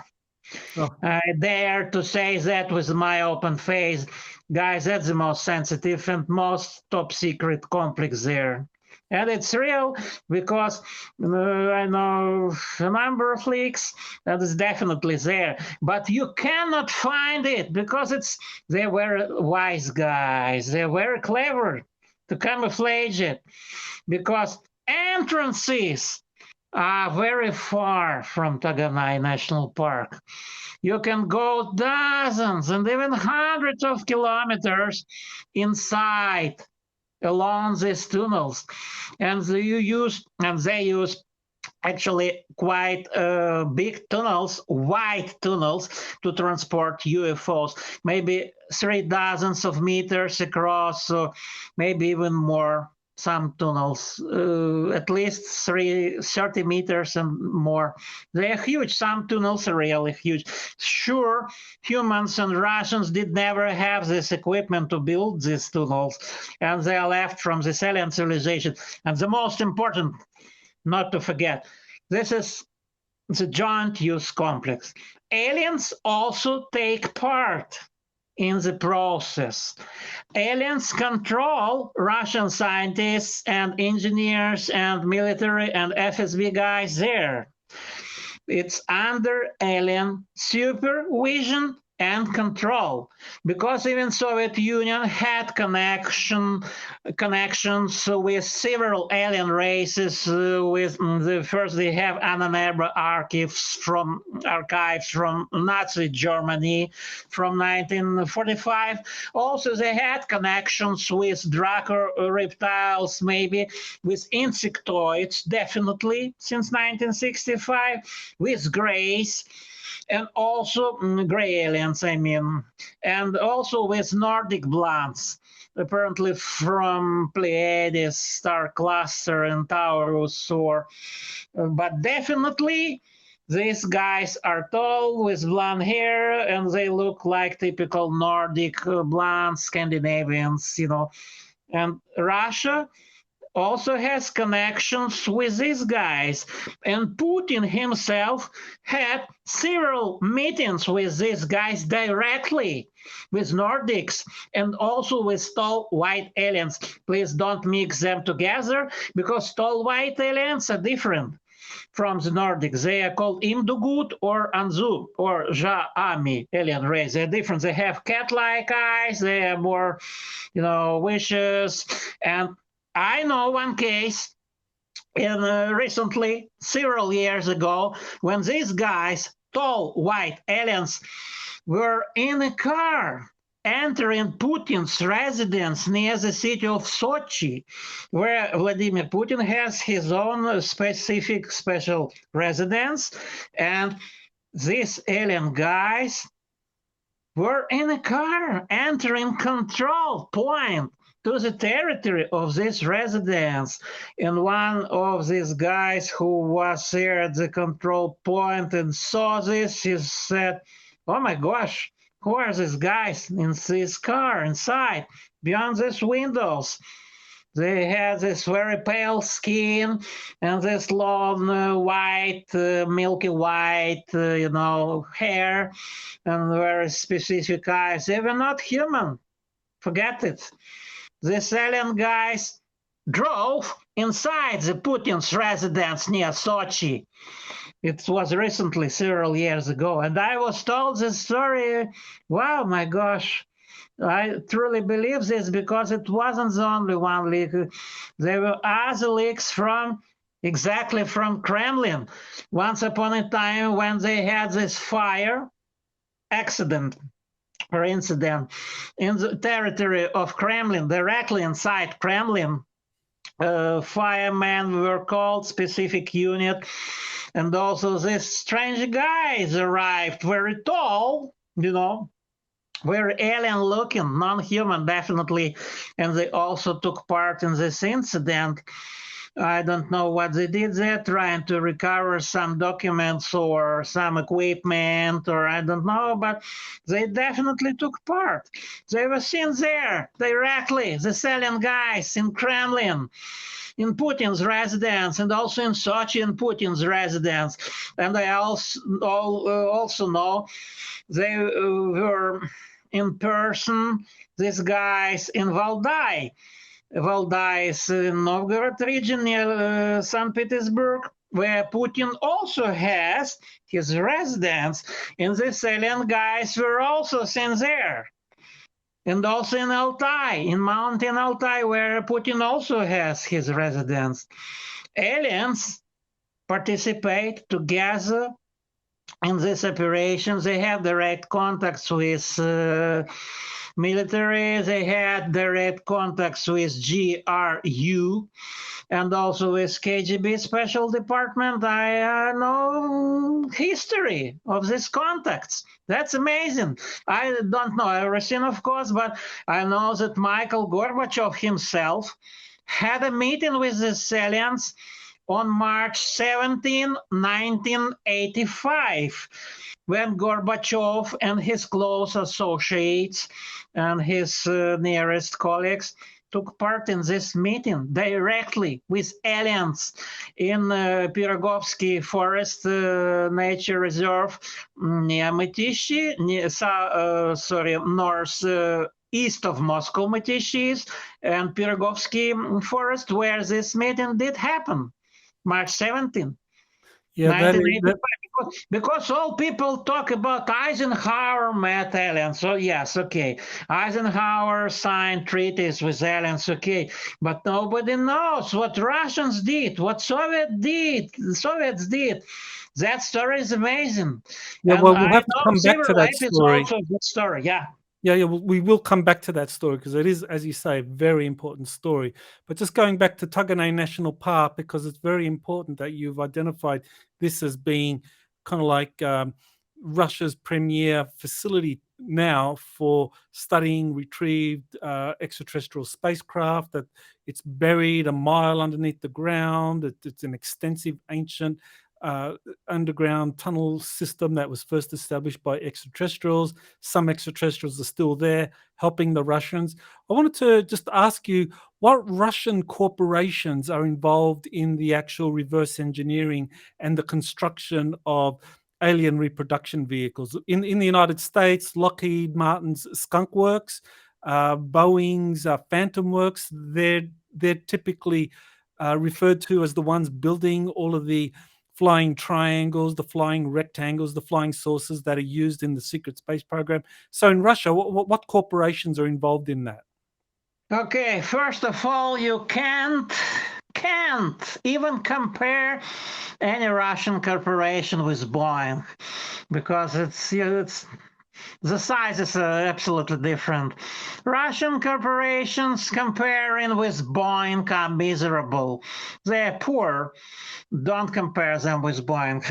Oh. I dare to say that with my open face. Guys, that's the most sensitive and most top secret complex there. And it's real because I know a number of leaks that is definitely there. But you cannot find it because they were wise guys. They're very clever to camouflage it because entrances are very far from Taganay National Park. You can go dozens and even hundreds of kilometers inside along these tunnels, and they use actually quite big tunnels, wide tunnels, to transport UFOs, maybe 3 dozens of meters across, maybe even more. Some tunnels, at least 30 meters and more. They are huge. Some tunnels are really huge. Sure, humans and Russians did never have this equipment to build these tunnels, and they are left from this alien civilization. And the most important, not to forget, this is the joint use complex. Aliens also take part in the process. Aliens control Russian scientists and engineers and military and FSB guys there. It's under alien supervision and control, because even Soviet Union had connections with several alien races. With first, they have Anonebra archives from Nazi Germany from 1945. Also, they had connections with Draco reptiles, maybe with insectoids, definitely since 1965, with greys. And also gray aliens, and also with Nordic blondes, apparently from Pleiades star cluster and Taurus, but definitely these guys are tall with blonde hair, and they look like typical Nordic blonde Scandinavians, and Russia also has connections with these guys. And Putin himself had several meetings with these guys directly, with Nordics and also with tall white aliens. Please don't mix them together, because tall white aliens are different from the Nordics. They are called Imdugut or Anzu or Ja-Ami alien race. They're different. They have cat-like eyes. They are more, vicious. And I know one case recently, several years ago, when these guys, tall white aliens, were in a car entering Putin's residence near the city of Sochi, where Vladimir Putin has his own specific special residence. And these alien guys were in a car entering control point to the territory of this residence. And one of these guys who was there at the control point and saw this, he said, "Oh my gosh, who are these guys in this car inside, beyond these windows?" They had this very pale skin and this long white, milky white, hair and very specific eyes. They were not human. Forget it. These alien guys drove inside the Putin's residence near Sochi. It was recently, several years ago. And I was told this story. Wow, my gosh. I truly believe this because it wasn't the only one leak. There were other leaks from Kremlin. Once upon a time when they had this fire accident or incident in the territory of Kremlin, directly inside Kremlin, firemen were called, specific unit, and also these strange guys arrived, very tall, very alien looking, non-human definitely, and they also took part in this incident. I don't know what they did there, trying to recover some documents or some equipment, or I don't know, but they definitely took part. They were seen there directly, the alien guys in Kremlin, in Putin's residence, and also in Sochi in Putin's residence. And I also know they were in person, these guys in Valdai. Valdai is in Novgorod region near St. Petersburg, where Putin also has his residence. And these alien guys were also seen there. And also in Altai, in Mountain Altai, where Putin also has his residence. Aliens participate together in these operations. They have direct contacts with military. They had direct contacts with GRU and also with KGB Special Department. I know history of these contacts. That's amazing. I don't know everything, of course, but I know that Michael Gorbachev himself had a meeting with these aliens on March 17, 1985, when Gorbachev and his close associates and his nearest colleagues took part in this meeting directly with aliens in Pirogovsky Forest Nature Reserve near Mytishi, east of Moscow, Mytishi, and Pirogovsky Forest, where this meeting did happen. March 17, 1985, because all people talk about Eisenhower met aliens. So yes, okay, Eisenhower signed treaties with aliens, okay, but nobody knows what Russians did, what Soviets did. That story is amazing. Yeah, and well, we'll have to come back to that story. It's also a good story, yeah. Yeah, we will come back to that story because it is, as you say, a very important story. But just going back to Taganay National Park, because it's very important that you've identified this as being kind of like Russia's premier facility now for studying retrieved extraterrestrial spacecraft, that it's buried a mile underneath the ground. It's an extensive ancient underground tunnel system that was first established by extraterrestrials. Some extraterrestrials are still there helping the Russians. I wanted to just ask you what Russian corporations are involved in the actual reverse engineering and the construction of alien reproduction vehicles. In the United States, Lockheed Martin's Skunk Works, Boeing's Phantom Works, they're typically referred to as the ones building all of the flying triangles, the flying rectangles, the flying saucers that are used in the secret space program. So in Russia, what corporations are involved in that? Okay, first of all, you can't can't even compare any Russian corporation with Boeing because it's the sizes are absolutely different. Russian corporations comparing with Boeing are miserable. They're poor. Don't compare them with Boeing.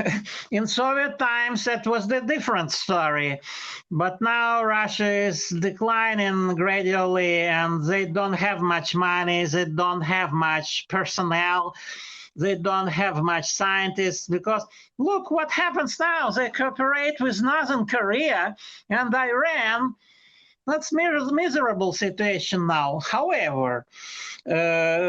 In Soviet times, that was the different story. But now Russia is declining gradually, and they don't have much money. They don't have much personnel. They don't have much scientists because look what happens now. They cooperate with Northern Korea and Iran. That's a miserable situation now. However,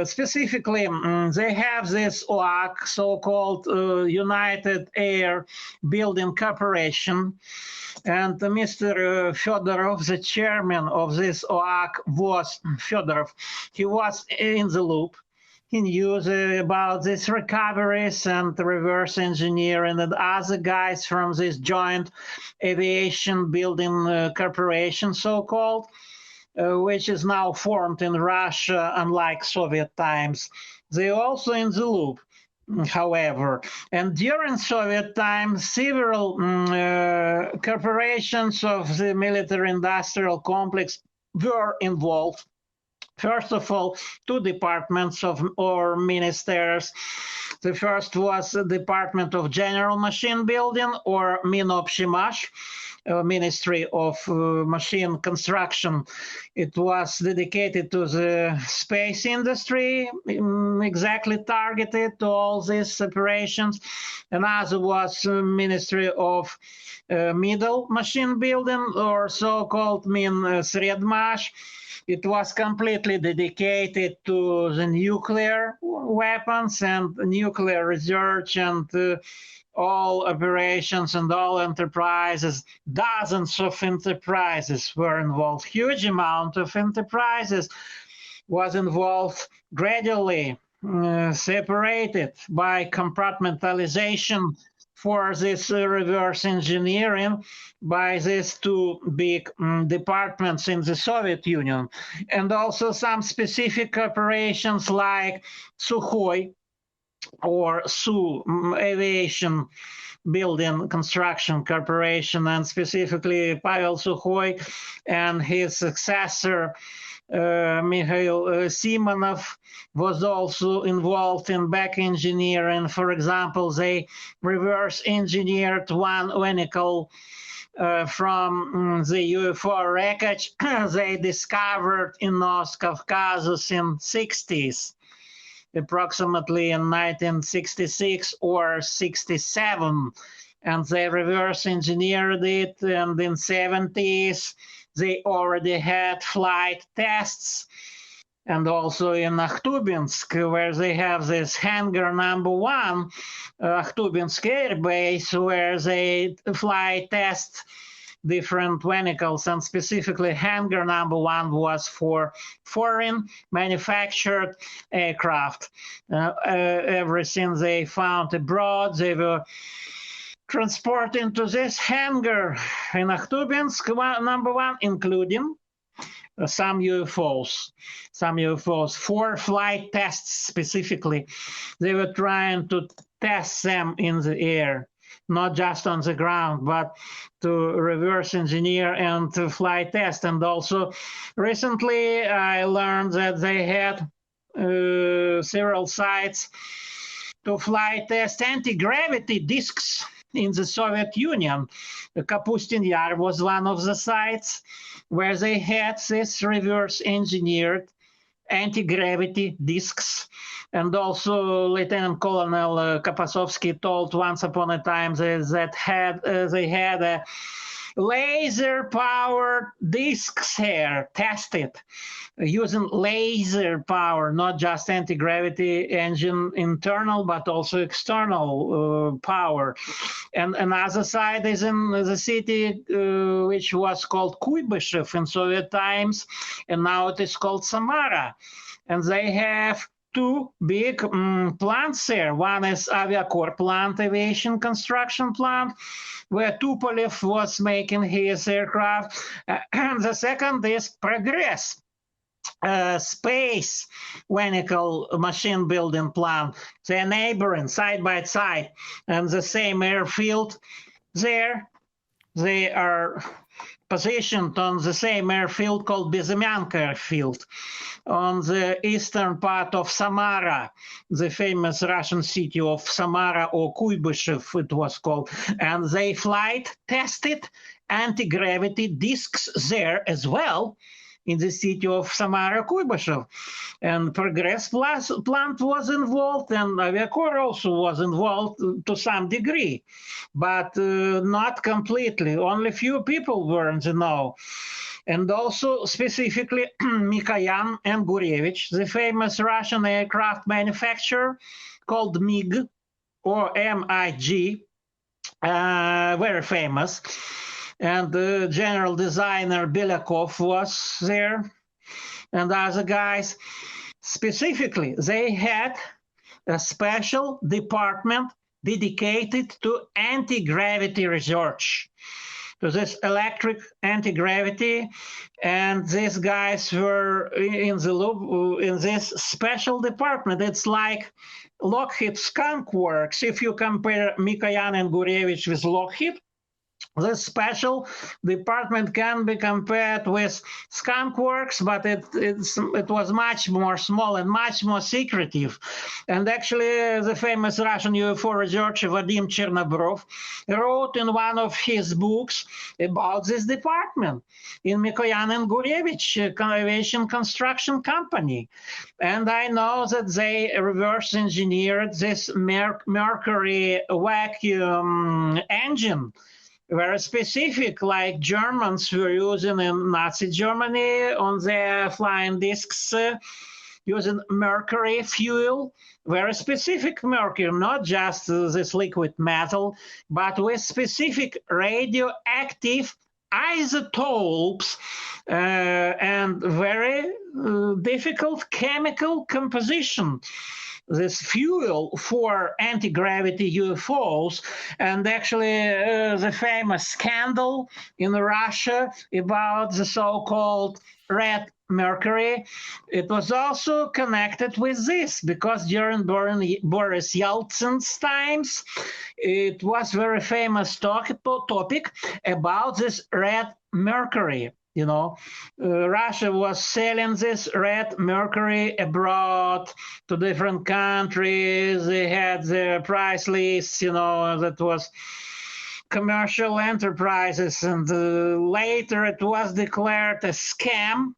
specifically, they have this OAC, so-called United Air Building Corporation. And Mr. Fedorov, the chairman of this OAC, was Fedorov. He was in the loop. He knew about these recoveries and reverse engineering and other guys from this joint aviation building corporation, so-called, which is now formed in Russia, unlike Soviet times. They also in the loop, however. And during Soviet times, several corporations of the military-industrial complex were involved. First of all, two departments or ministers. The first was the Department of General Machine Building, or Minobshimash, Ministry of Machine Construction. It was dedicated to the space industry, exactly targeted to all these operations. Another was Ministry of Middle Machine Building, or so-called Min-Sredmash. It was completely dedicated to the nuclear weapons and nuclear research and all operations and all enterprises. Dozens of enterprises were involved. Huge amount of enterprises was involved, gradually separated by compartmentalization for this reverse engineering by these two big departments in the Soviet Union, and also some specific operations like Sukhoi or Su Aviation Building Construction Corporation, and specifically Pavel Sukhoi and his successor Mikhail Simonov was also involved in back engineering. For example, they reverse engineered one vehicle from the UFO wreckage they discovered in North Caucasus in 60s, approximately in 1966 or 67. And they reverse engineered it, and in 70s, they already had flight tests. And also in Akhtubinsk, where they have this hangar number 1, Akhtubinsk Air Base, where they fly test different vehicles, and specifically hangar number 1 was for foreign manufactured aircraft. Everything they found abroad, they were transported to this hangar in Akhtubinsk number 1, including some UFOs, for flight tests specifically. They were trying to test them in the air, not just on the ground, but to reverse engineer and to fly test. And also recently I learned that they had several sites to fly test anti-gravity discs in the Soviet Union. Kapustin Yar was one of the sites where they had this reverse engineered anti-gravity discs. And also Lieutenant Colonel Kapasovsky told once upon a time that they had a laser-powered discs here tested using laser power, not just anti-gravity engine internal, but also external power. And another site is in the city which was called Kuybyshev in Soviet times, and now it is called Samara. And they have two big plants there. One is Aviacorp plant, aviation construction plant, where Tupolev was making his aircraft. And the second is Progress, space vehicle machine building plant. They're neighboring side by side, and the same airfield there. They are positioned on the same airfield called Bezymyanka Airfield on the eastern part of Samara, the famous Russian city of Samara, or Kuybyshev it was called. And they flight tested anti-gravity discs there as well, in the city of Samara, Kuybyshev. And Progress plant was involved, and Aviacorps also was involved to some degree, but not completely. Only few people were in the know. And also specifically Mikoyan and Gurevich, the famous Russian aircraft manufacturer called MiG or MiG, very famous. And the general designer Belyakov was there, and other guys. Specifically, they had a special department dedicated to anti-gravity research, to this electric anti-gravity, and these guys were in the loop in this special department. It's like Lockheed Skunk Works. If you compare Mikoyan and Gurevich with Lockheed, this special department can be compared with Skunk Works, but it was much more small and much more secretive. And actually, the famous Russian UFO researcher Vadim Chernobrov wrote in one of his books about this department in Mikoyan and Gurevich Aviation Construction Company. And I know that they reverse engineered this Mercury vacuum engine, very specific, like Germans were using in Nazi Germany on their flying discs, using mercury fuel, very specific mercury, not just this liquid metal, but with specific radioactive isotopes and very difficult chemical composition. This fuel for anti-gravity UFOs, and actually the famous scandal in Russia about the so-called red mercury, it was also connected with this, because during Boris Yeltsin's times, it was very famous topic about this red mercury. You know, Russia was selling this red mercury abroad to different countries. They had their price lists, you know, that was commercial enterprises. And later it was declared a scam.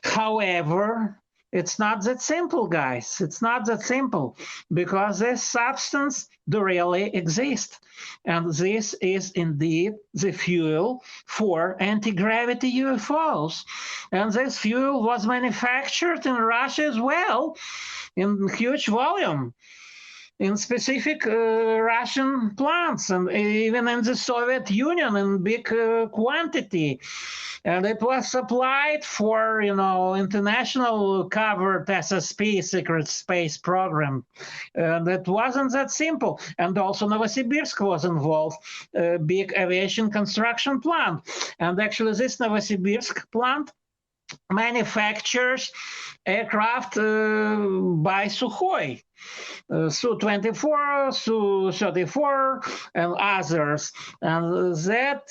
However, it's not that simple, guys. It's not that simple, because this substance do really exist. And this is indeed the fuel for anti-gravity UFOs. And this fuel was manufactured in Russia as well in huge volume, in specific Russian plants, and even in the Soviet Union in big quantity. And it was supplied for, you know, international covered SSP, secret space program. And it wasn't that simple. And also Novosibirsk was involved, a big aviation construction plant. And actually this Novosibirsk plant manufactures aircraft by Sukhoi. Su-24, Su-34, and others. And that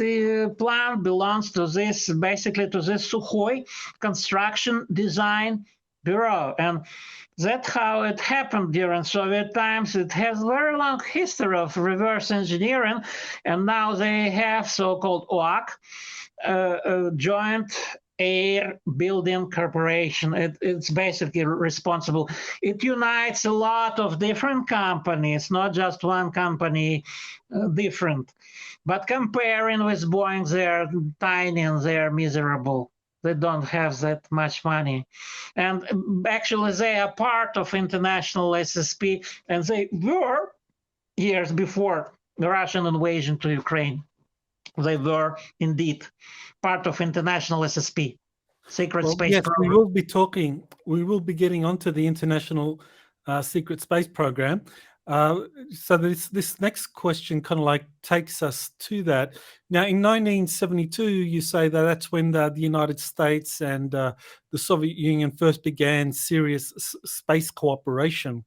plant belongs to this, basically to this Sukhoi Construction Design Bureau. And that's how it happened during Soviet times. It has very long history of reverse engineering, and now they have so-called OAC, Joint Air Building Corporation. It's basically responsible. It unites a lot of different companies, not just one company, different. But comparing with Boeing, they're tiny and they're miserable. They don't have that much money. And actually, they are part of international SSP, and they were years before the Russian invasion to Ukraine. They were indeed part of international SSP, secret space yes, program. we will be getting onto the international secret space program. So this next question kind of like takes us to that. Now, in 1972, you say that that's when the United States and the Soviet Union first began serious space cooperation,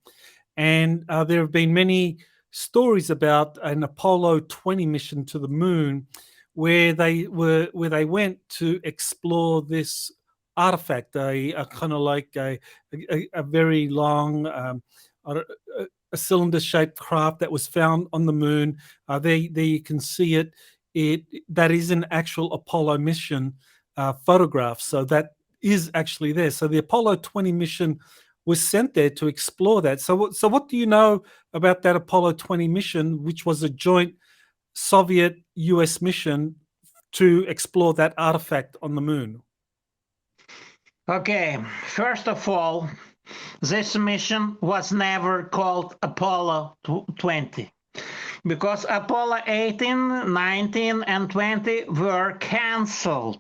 and there have been many stories about an Apollo 20 mission to the moon, where they went to explore this artifact, a kind of like a very long. A cylinder-shaped craft that was found on the moon. There you can see it. That is an actual Apollo mission photograph. So that is actually there. So the Apollo 20 mission was sent there to explore that. So what do you know about that Apollo 20 mission, which was a joint Soviet-US mission to explore that artifact on the moon? Okay, first of all, this mission was never called Apollo 20 because Apollo 18, 19, and 20 were cancelled.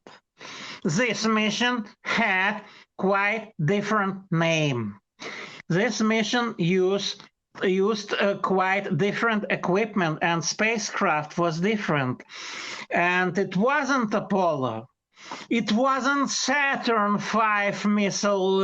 This mission had quite different name. This mission used quite different equipment, and spacecraft was different. And it wasn't Apollo. It wasn't Saturn V missile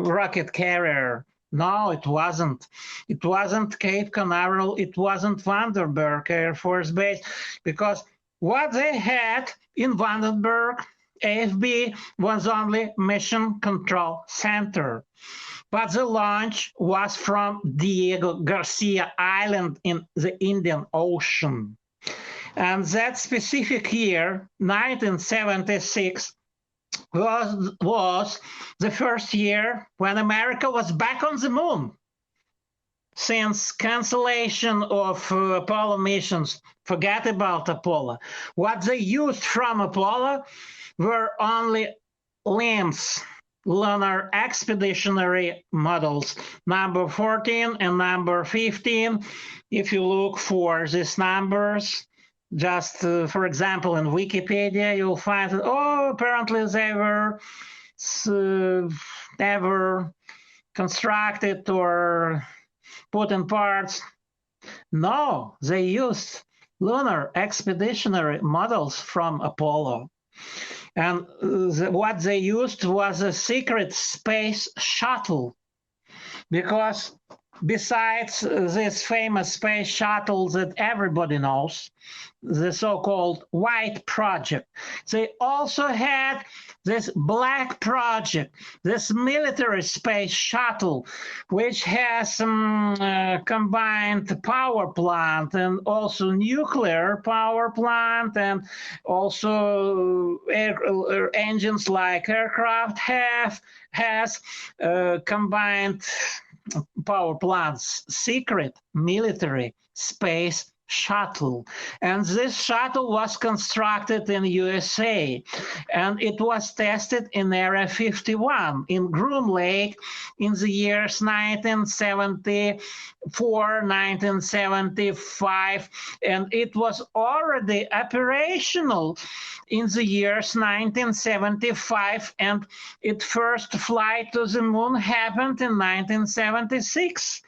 rocket carrier. No, it wasn't. It wasn't Cape Canaveral. It wasn't Vandenberg Air Force Base, because what they had in Vandenberg, AFB, was only Mission Control Center. But the launch was from Diego Garcia Island in the Indian Ocean. And that specific year, 1976, was the first year when America was back on the moon. Since cancellation of Apollo missions, forget about Apollo. What they used from Apollo were only LEMS, Lunar Expeditionary Models, number 14 and number 15. If you look for these numbers, just for example, in Wikipedia, you'll find that, apparently they were never constructed or put in parts. No, they used lunar expeditionary models from Apollo. And what they used was a secret space shuttle, because besides this famous space shuttle that everybody knows, the so-called White Project, they also had this Black Project, this military space shuttle, which has some combined power plant and also nuclear power plant, and also engines like aircraft has combined power plants, secret military space shuttle. And this shuttle was constructed in USA, and it was tested in Area 51 in Groom Lake in the years 1974, 1975, and it was already operational in the years 1975, and its first flight to the moon happened in 1976.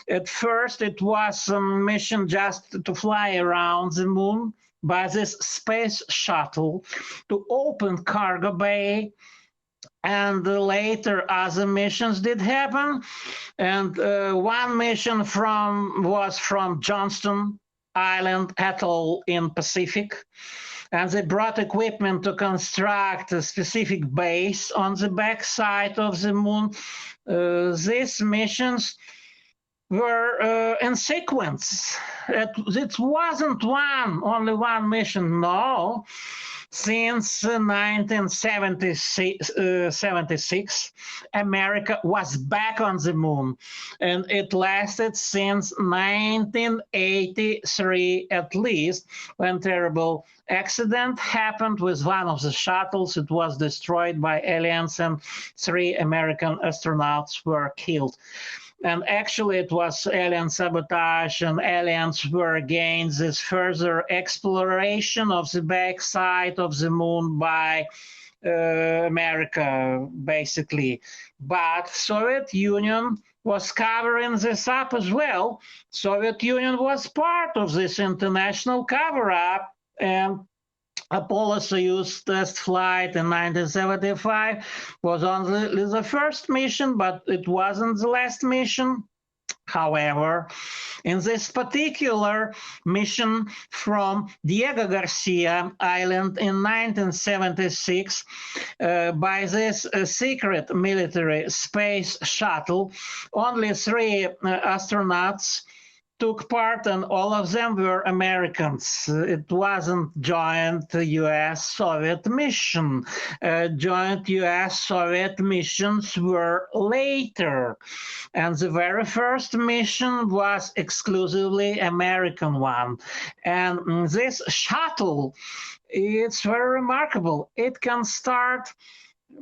At first, it was a mission just to fly around the moon by this space shuttle to open cargo bay, and later other missions did happen. And one mission was from Johnston Island atoll in Pacific, and they brought equipment to construct a specific base on the backside of the moon. These missions were in sequence. It wasn't only one mission, no. Since 1976, America was back on the moon, and it lasted since 1983 at least, when terrible accident happened with one of the shuttles. It was destroyed by aliens, and 3 American astronauts were killed. And actually, it was alien sabotage, and aliens were against this further exploration of the backside of the moon by America, basically. But Soviet Union was covering this up as well. Soviet Union was part of this international cover-up, and Apollo-Soyuz test flight in 1975 was only the first mission, but it wasn't the last mission. However, in this particular mission from Diego Garcia Island in 1976, by this secret military space shuttle, only 3 astronauts took part, and all of them were Americans. It wasn't joint U.S.-Soviet mission. Joint U.S.-Soviet missions were later, and the very first mission was exclusively American one. And this shuttle, it's very remarkable. It can start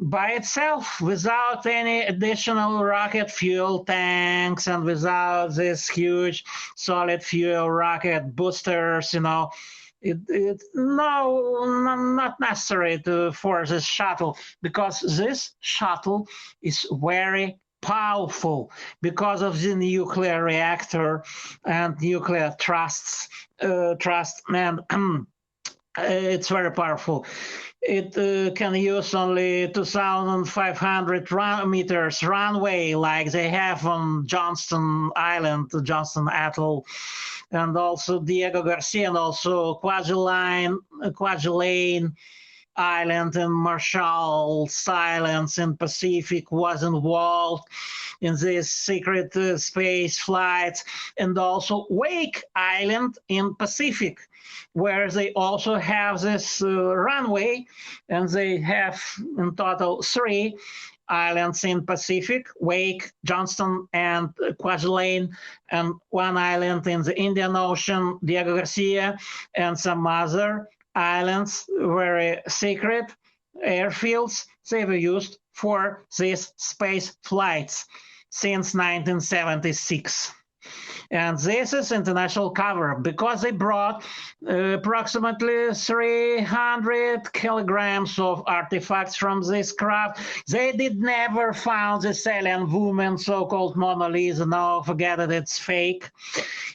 by itself without any additional rocket fuel tanks and without this huge solid fuel rocket boosters, it's not necessary for this shuttle, because this shuttle is very powerful because of the nuclear reactor and nuclear trust, and it's very powerful. It can use only 2,500 meters runway, like they have on Johnston Island, Johnston Atoll, and also Diego Garcia, and also Kwajalein Island and Marshall's Islands in Pacific was involved in these secret space flights, and also Wake Island in Pacific, where they also have this runway, and they have in total 3 islands in Pacific: Wake, Johnston, and Kwajalein, and 1 island in the Indian Ocean, Diego Garcia, and some other islands, very secret airfields. They were used for these space flights since 1976. And this is international cover because they brought approximately 300 kilograms of artifacts from this craft. They did never found this alien woman, so-called Mona Lisa. No, forget it, it's fake.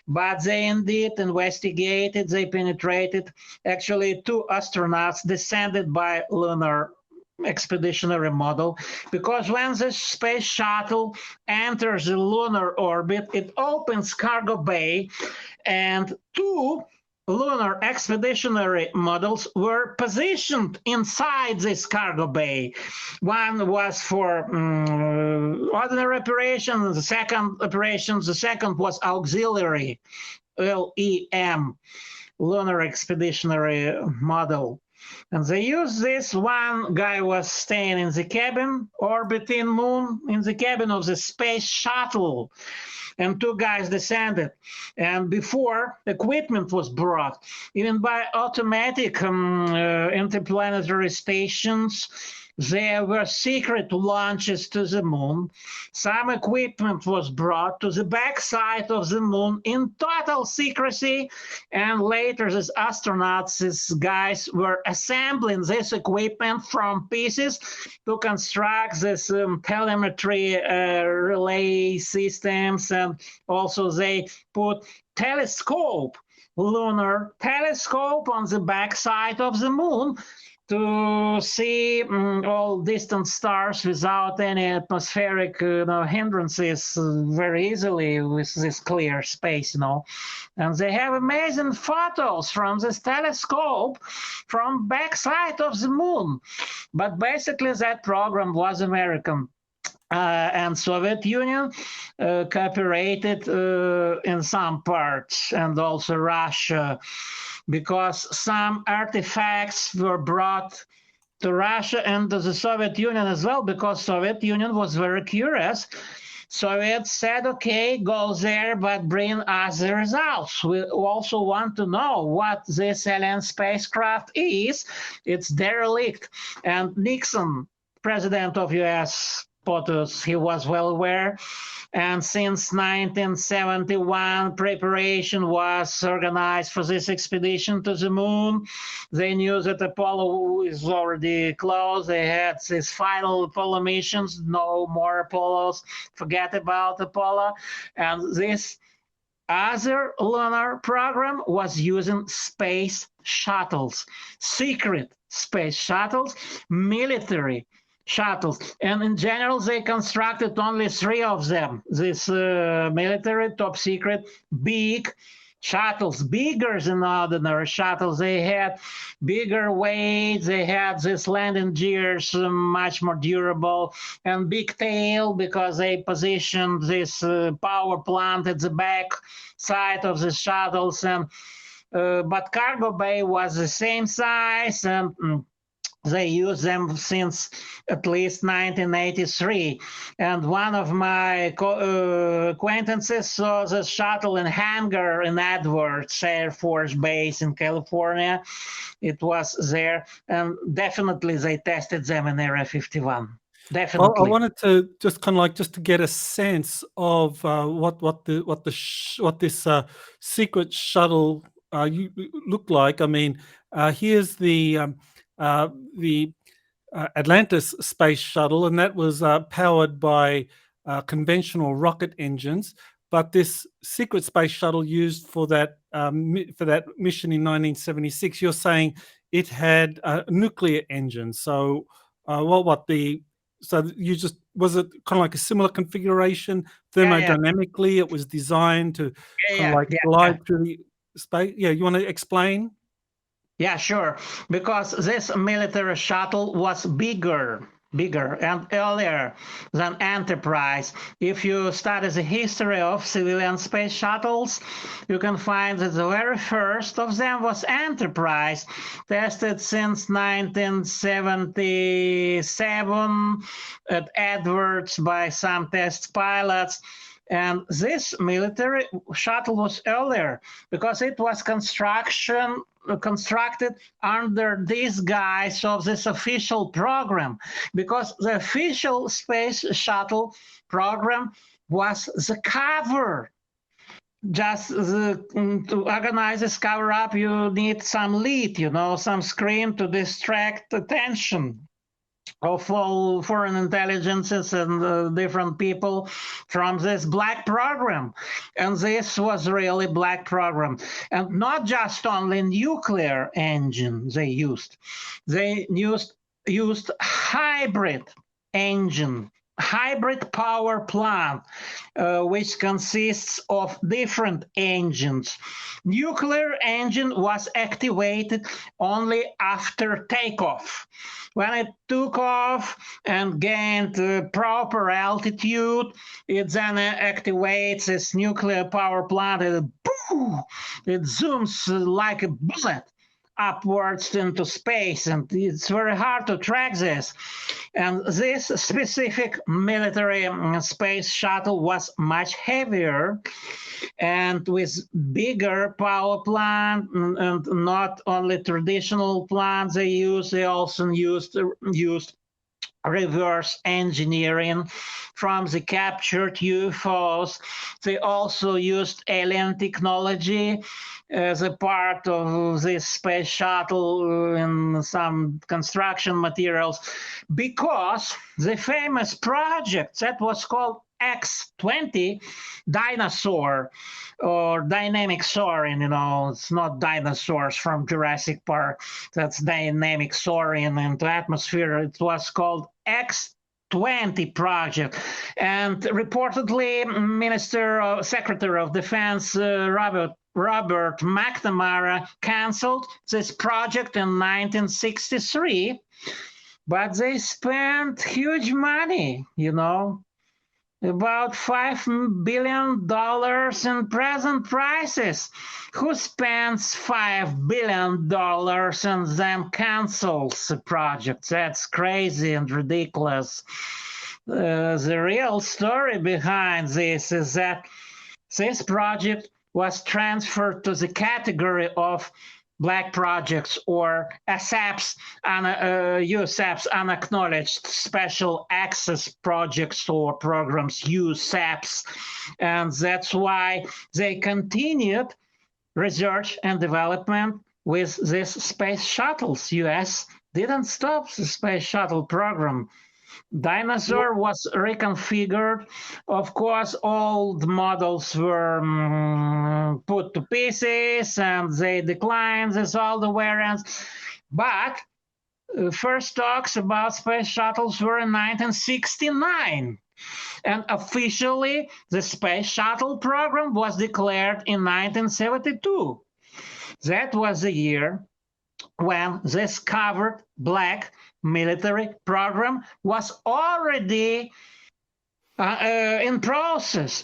But they indeed investigated, they penetrated. Actually, 2 astronauts descended by lunar expeditionary model, because when the space shuttle enters the lunar orbit, it opens cargo bay, and 2 lunar expeditionary models were positioned inside this cargo bay. One was for ordinary operations, the second was auxiliary, LEM, lunar expeditionary model. And they used this. One guy was staying in the cabin, orbiting moon, in the cabin of the space shuttle, and 2 guys descended. And before equipment was brought, even by automatic interplanetary stations, there were secret launches to the moon. Some equipment was brought to the backside of the moon in total secrecy. And later, these astronauts, these guys, were assembling this equipment from pieces to construct this telemetry relay systems. And also they put lunar telescope on the backside of the moon to see all distant stars without any atmospheric hindrances very easily with this clear space, And they have amazing photos from this telescope from backside of the moon. But basically that program was American. And Soviet Union cooperated in some parts, and also Russia, because some artifacts were brought to Russia and to the Soviet Union as well, because Soviet Union was very curious. Soviets said, okay, go there, but bring us the results. We also want to know what this alien spacecraft is. It's derelict. And Nixon, president of U.S., POTUS, he was well aware. And since 1971, preparation was organized for this expedition to the moon. They knew that Apollo is already close. They had these final Apollo missions, no more Apollos, forget about Apollo. And this other lunar program was using space shuttles, secret space shuttles, military shuttles. And in general, they constructed only 3 of them. This military, top secret, big shuttles, bigger than ordinary shuttles. They had bigger weight. They had these landing gears, much more durable, and big tail because they positioned this power plant at the back side of the shuttles. And but cargo bay was the same size, and they use them since at least 1983. And one of my acquaintances saw the shuttle in hangar in Edwards Air Force Base in California. It was there, and definitely they tested them in Area 51. Definitely. Well, I wanted to just kind of like just to get a sense of what this secret shuttle looked like. I mean, here's the Atlantis space shuttle, and that was powered by conventional rocket engines. But this secret space shuttle used for that mission in 1976, you're saying it had a nuclear engine. So so you just, was it kind of like a similar configuration thermodynamically? It was designed to glide through the space. Yeah, you want to explain? Yeah, sure. Because this military shuttle was bigger and earlier than Enterprise. If you study the history of civilian space shuttles, you can find that the very first of them was Enterprise, tested since 1977 at Edwards by some test pilots. And this military shuttle was earlier because it was constructed under this guise of this official program, because the official space shuttle program was the cover. Just to organize this cover up, you need some lead, some screen to distract attention of all foreign intelligences and different people from this black program. And this was really black program. And not just only nuclear engine they used hybrid engine, hybrid power plant, which consists of different engines. Nuclear engine was activated only after takeoff. When it took off and gained proper altitude, it then activates this nuclear power plant, and it zooms like a bullet upwards into space, and it's very hard to track this. And this specific military space shuttle was much heavier and with bigger power plant, and not only traditional plants they also used reverse engineering from the captured UFOs. They also used alien technology as a part of this space shuttle in some construction materials, because the famous project that was called X-20 dinosaur, or dynamic soaring, it's not dinosaurs from Jurassic Park, that's dynamic soaring into atmosphere. It was called X-20 project, and reportedly Secretary of Defense Robert McNamara canceled this project in 1963, but they spent huge money, about $5 billion in present prices. Who spends $5 billion and then cancels the project? That's crazy and ridiculous. The real story behind this is that this project was transferred to the category of black projects, or USAPs, USAPs, unacknowledged special access projects or programs, USAPs. And that's why they continued research and development with these space shuttles. US didn't stop the space shuttle program. Dinosaur was reconfigured. Of course, old models were put to pieces and they declined as all the variants. But first talks about space shuttles were in 1969. And officially, the space shuttle program was declared in 1972. That was the year when this covered black military program was already in progress,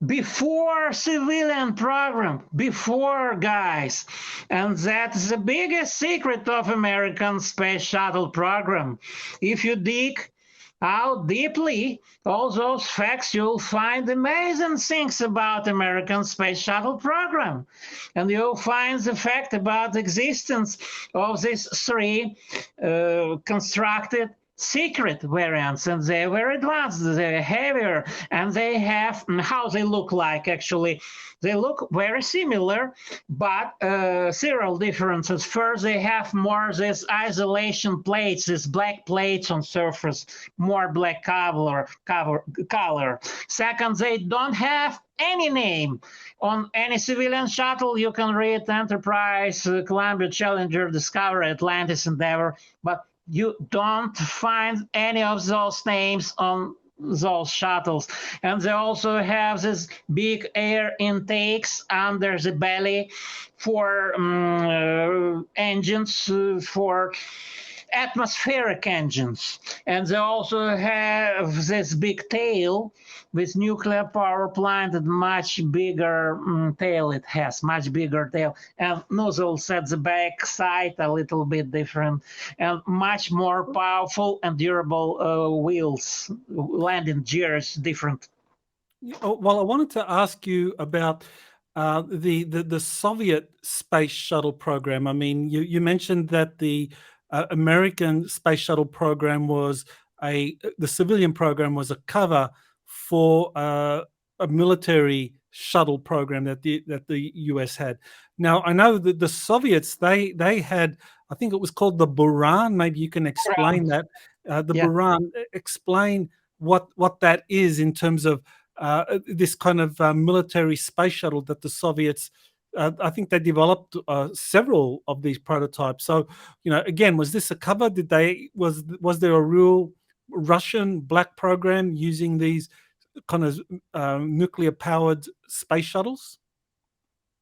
before civilian program, before, guys. And that's the biggest secret of American space shuttle program. If you dig out deeply all those facts, you'll find amazing things about American space shuttle program. And you'll find the fact about the existence of these three constructed secret variants, and they're very advanced, they're heavier, and they have, how they look like actually, they look very similar, but several differences. First, they have more this isolation plates, these black plates on surface, more black color. Second, they don't have any name. On any civilian shuttle, you can read Enterprise, Columbia, Challenger, Discovery, Atlantis, Endeavour, but you don't find any of those names on those shuttles. And they also have this big air intakes under the belly for engines, for atmospheric engines. And they also have this big tail with nuclear power plant and much bigger tail. It has much bigger tail, and nozzles at the back side a little bit different, and much more powerful and durable wheels, landing gears different. Well, I wanted to ask you about the Soviet space shuttle program. I mean, you mentioned that the American space shuttle program was the civilian program was a cover for a military shuttle program that the US had. Now, I know that the Soviets, they had, I think it was called the Buran. Maybe you can explain that. Buran, explain what that is in terms of this kind of military space shuttle that the Soviets, I think they developed several of these prototypes. So, again, was this a cover? Was there a real Russian black program using these kind of nuclear-powered space shuttles?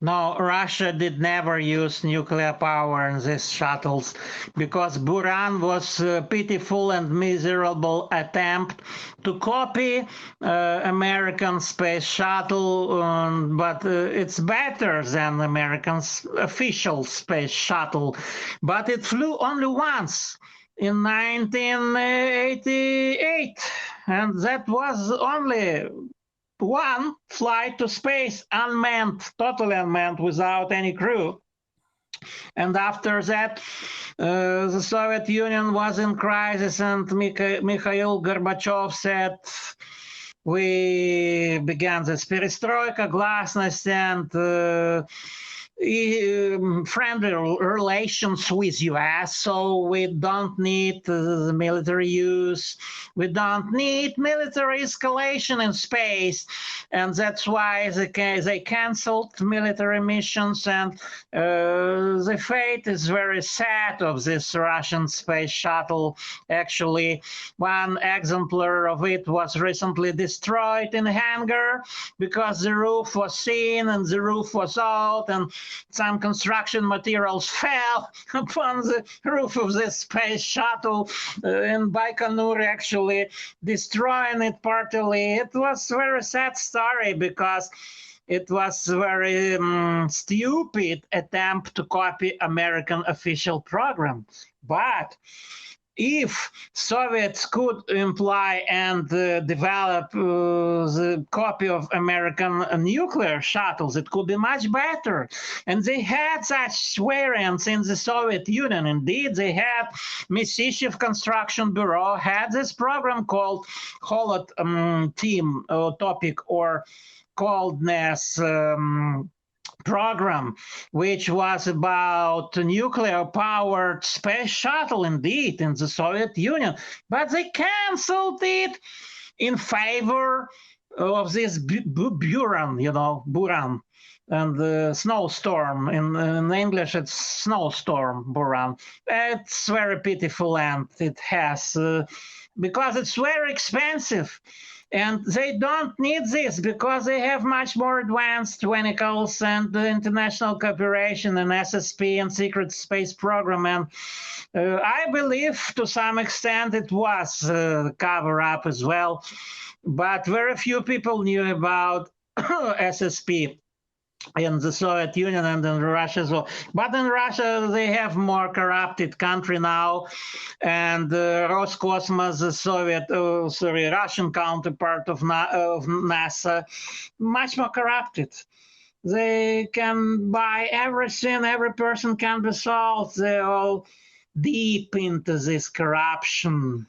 No, Russia did never use nuclear power in these shuttles, because Buran was a pitiful and miserable attempt to copy American space shuttle, but it's better than American's official space shuttle. But it flew only once in 1988, and that was only one flight to space, unmanned, totally unmanned, without any crew. And after that, the Soviet Union was in crisis, and Mikhail Gorbachev said, we began this perestroika, glasnost, and friendly relations with US, so we don't need the military use, we don't need military escalation in space, and that's why they canceled military missions. And the fate is very sad of this Russian space shuttle. Actually, one exemplar of it was recently destroyed in a hangar because the roof was seen and the roof was out, and some construction materials fell upon the roof of this space shuttle in Baikonur, actually destroying it partly. It was a very sad story because it was a very stupid attempt to copy American official program. But if Soviets could imply and develop the copy of American nuclear shuttles, it could be much better. And they had such variants in the Soviet Union. Indeed, they had Missishev Construction Bureau had this program called Holot Team Topic or Coldness program, which was about nuclear-powered space shuttle, indeed, in the Soviet Union. But they canceled it in favor of this Buran, Buran, and the snowstorm. In English, it's snowstorm, Buran. It's very pitiful, and it has, because it's very expensive. And they don't need this because they have much more advanced vehicles and international cooperation and SSP and secret space program. And I believe to some extent it was cover up as well. But very few people knew about SSP in the Soviet Union and in Russia as well. But in Russia, they have more corrupted country now. And Roscosmos, the Russian counterpart of NASA, much more corrupted. They can buy everything. Every person can be sold. They're all deep into this corruption.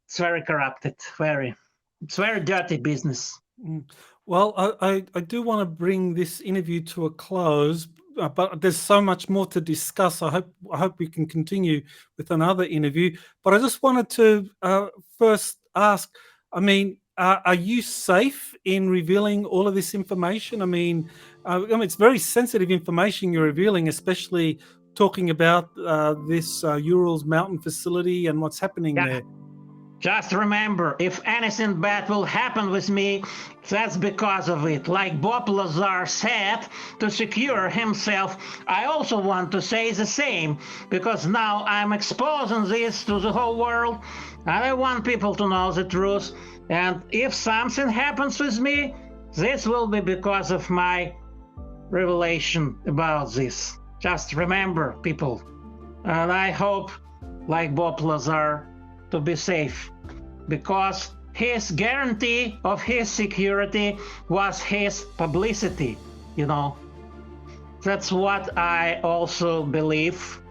It's very corrupted. It's very dirty business. Well, I do want to bring this interview to a close, but there's so much more to discuss. I hope we can continue with another interview. But I just wanted to first ask, are you safe in revealing all of this information? I mean, it's very sensitive information you're revealing, especially talking about this Urals mountain facility and what's happening there. Just remember, if anything bad will happen with me, that's because of it. Like Bob Lazar said, to secure himself, I also want to say the same, because now I'm exposing this to the whole world, and I want people to know the truth. And if something happens with me, this will be because of my revelation about this. Just remember, people. And I hope, like Bob Lazar, to be safe, because his guarantee of his security was his publicity, That's what I also believe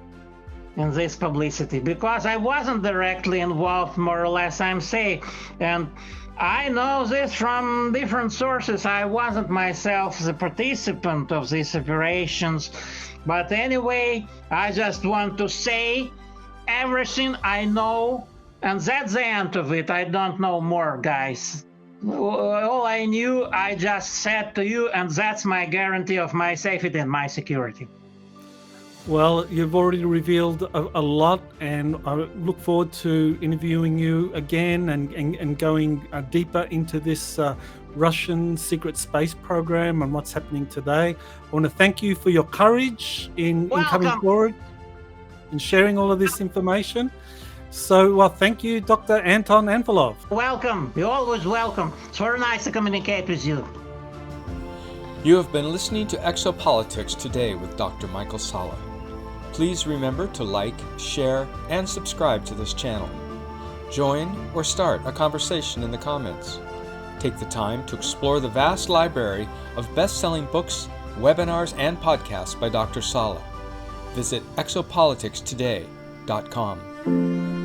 in this publicity, because I wasn't directly involved, more or less, I'm saying. And I know this from different sources. I wasn't myself the participant of these operations. But anyway, I just want to say everything I know. And that's the end of it. I don't know more, guys. All I knew, I just said to you, and that's my guarantee of my safety and my security. Well, you've already revealed a lot, and I look forward to interviewing you again and going deeper into this Russian secret space program and what's happening today. I want to thank you for your courage in coming forward and sharing all of this information. So, thank you, Dr. Anton Anfalov. Welcome. You're always welcome. It's very nice to communicate with you. You have been listening to Exopolitics Today with Dr. Michael Salla. Please remember to like, share, and subscribe to this channel. Join or start a conversation in the comments. Take the time to explore the vast library of best-selling books, webinars, and podcasts by Dr. Salla. Visit exopoliticstoday.com.